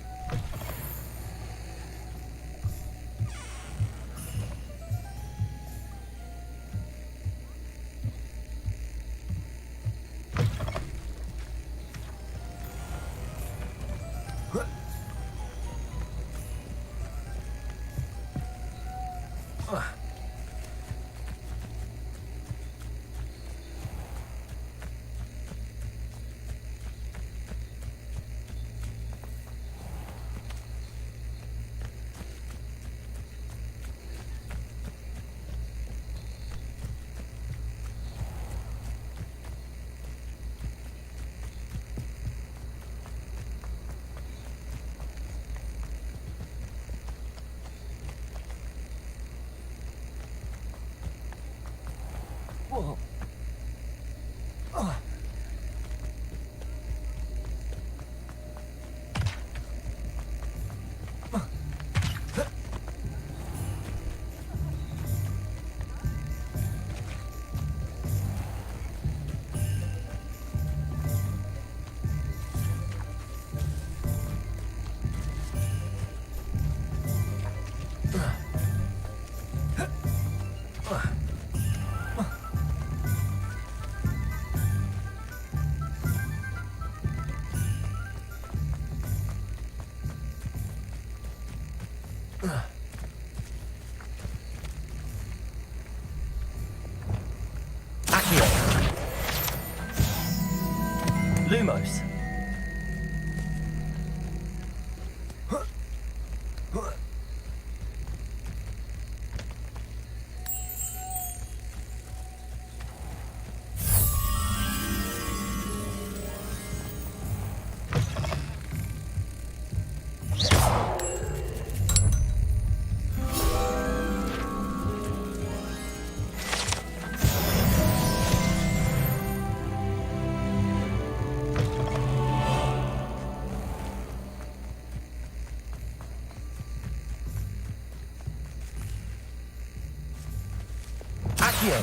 Whoa. Lumos. Accio.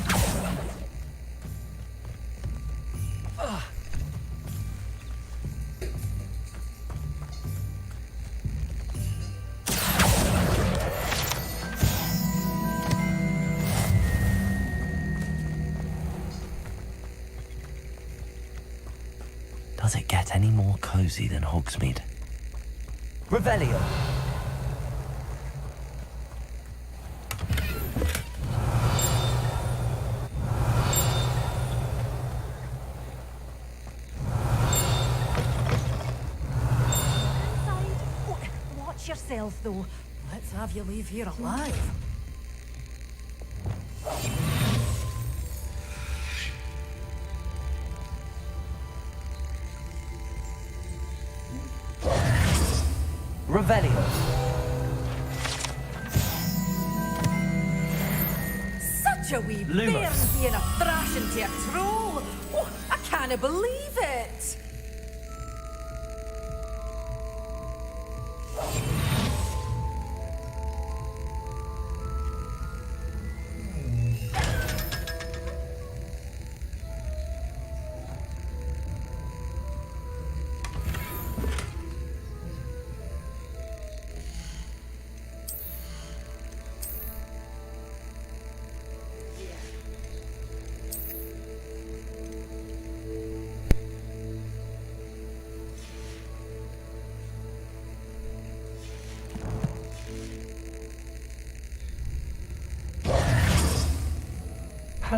Does it get any more cozy than Hogsmeade? Revelio. Watch yourself, though. Let's have you leave here alive. Revelio. Such a wee Lumos. bairn being a thrashing to a troll. Oh, I can't believe it.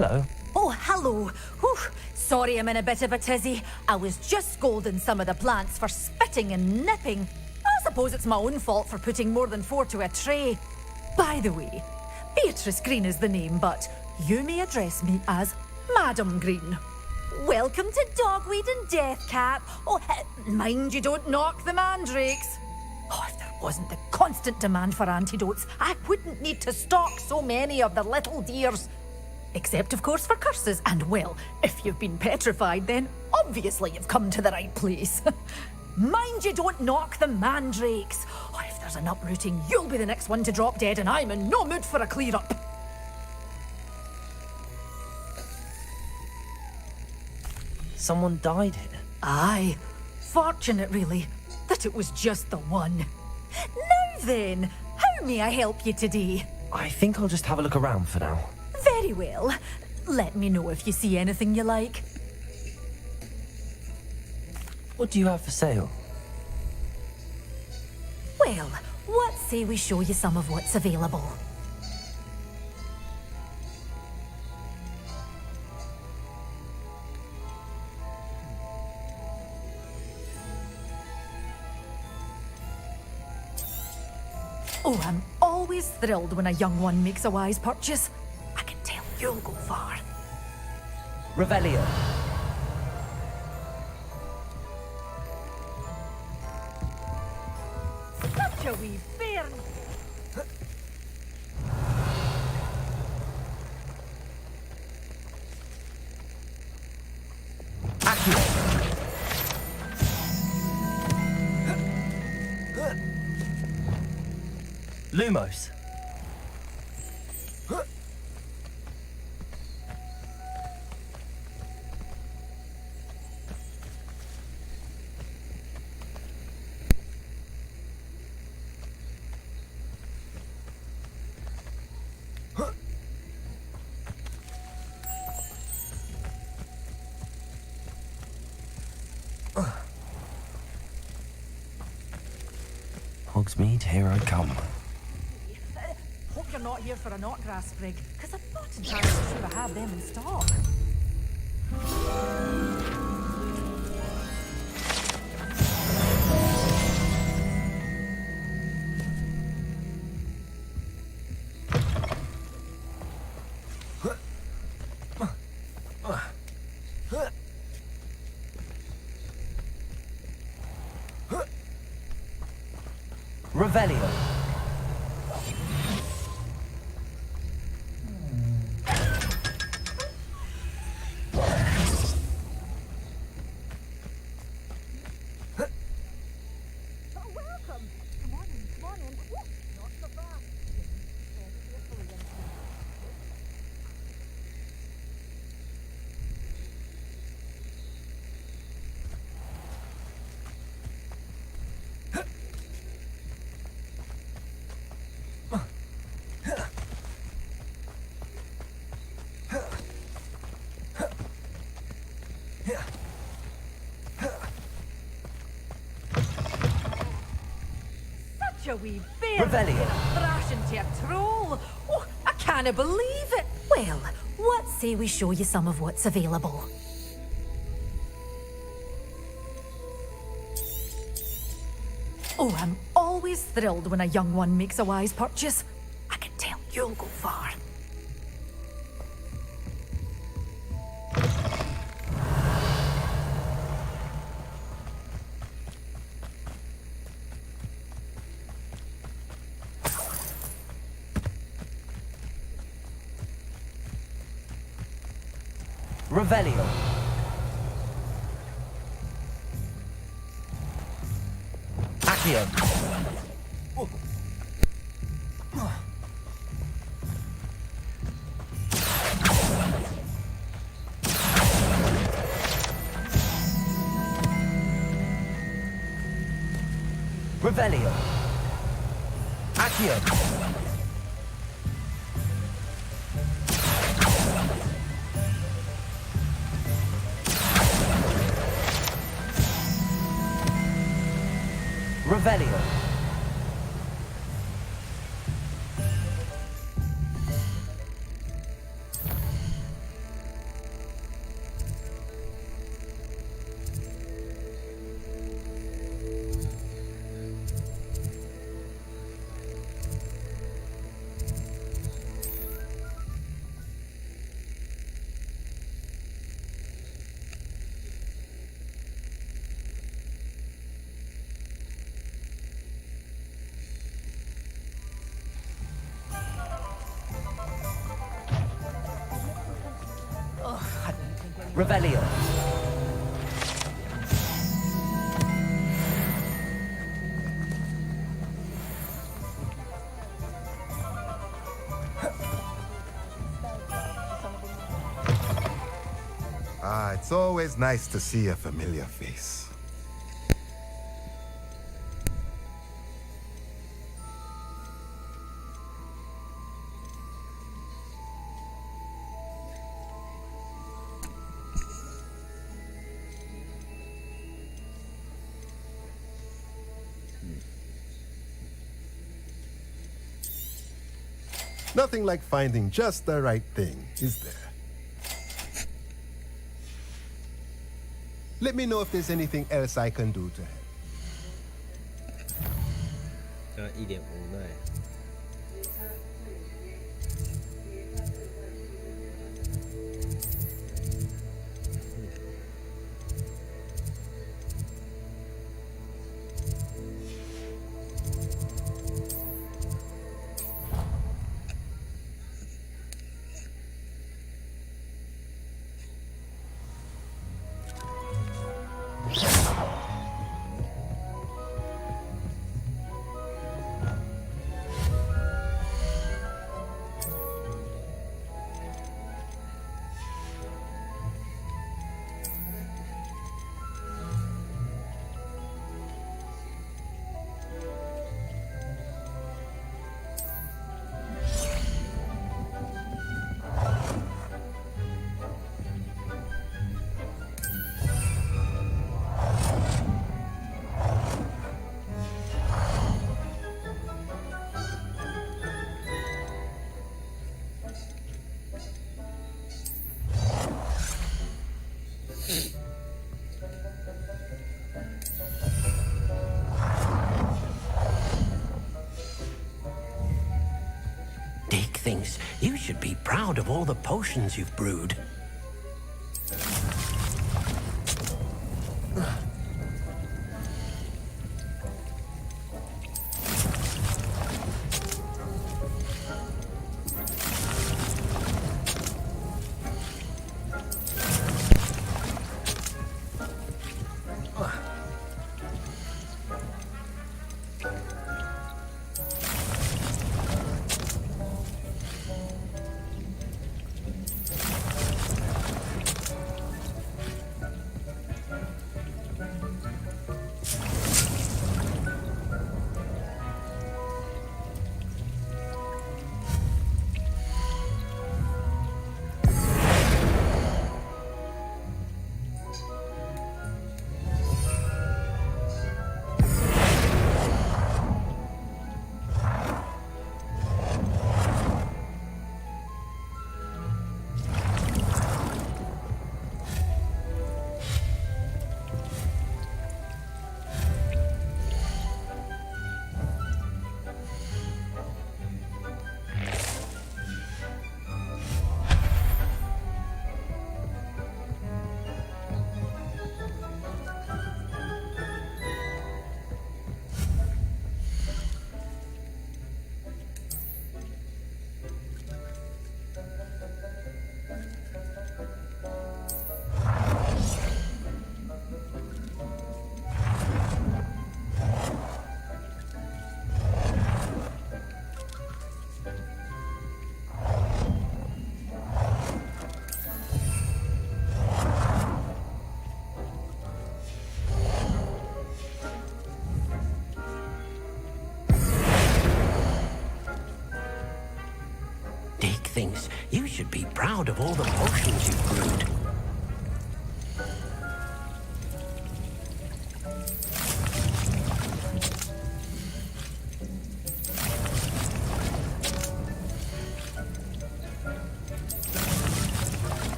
hello. Oh, hello. Whew. Sorry I'm in a bit of a tizzy. I was just scolding some of the plants for spitting and nipping. I suppose it's my own fault for putting more than 4 to a tray. By the way, Beatrice Green is the name, but you may address me as Madam Green. Welcome to Dogweed and Deathcap. Oh, mind you don't knock the mandrakes. Oh, if there wasn't the constant demand for antidotes, I wouldn't need to stock so many of the little dears. Except, of course, for curses. And, well, if you've been petrified, then obviously you've come to the right place. Mind you don't knock the mandrakes. Oh, if there's an uprooting, you'll be the next one to drop dead, and I'm in no mood for a clear-up. Someone died here? Aye. Fortunate, really, that it was just the one. Now then, how may I help you today? I think I'll just have a look around for now. Very well. Let me know if you see anything you like. What do you have for sale? Well, what say we show you some of what's available? Oh, I'm always thrilled when a young one makes a wise purchase. I can tell you'll go far. Revelio. Such a wee bairn. Lumos. Hogsmeade, here I come. Hope you're not here for a knotgrass sprig, because I'm not entirely sure I have them in stock. Revelio. Such a wee bear. Revelio. Thrash into a troll. Oh, I can't believe it. Well, what say we show you some of what's available? Oh, I'm always thrilled when a young one makes a wise purchase. I can tell you'll go far. Revelio. Accio. Revelio. Accio. Revelio. Revelio. Ah, it's always nice to see a familiar face. Nothing like finding just the right thing, is there? Let me know if there's anything else I can do to help. 他一脸无奈。Dick thinks you should be proud of all the potions you've brewed. Dick thinks you should be proud of all the potions you've brewed.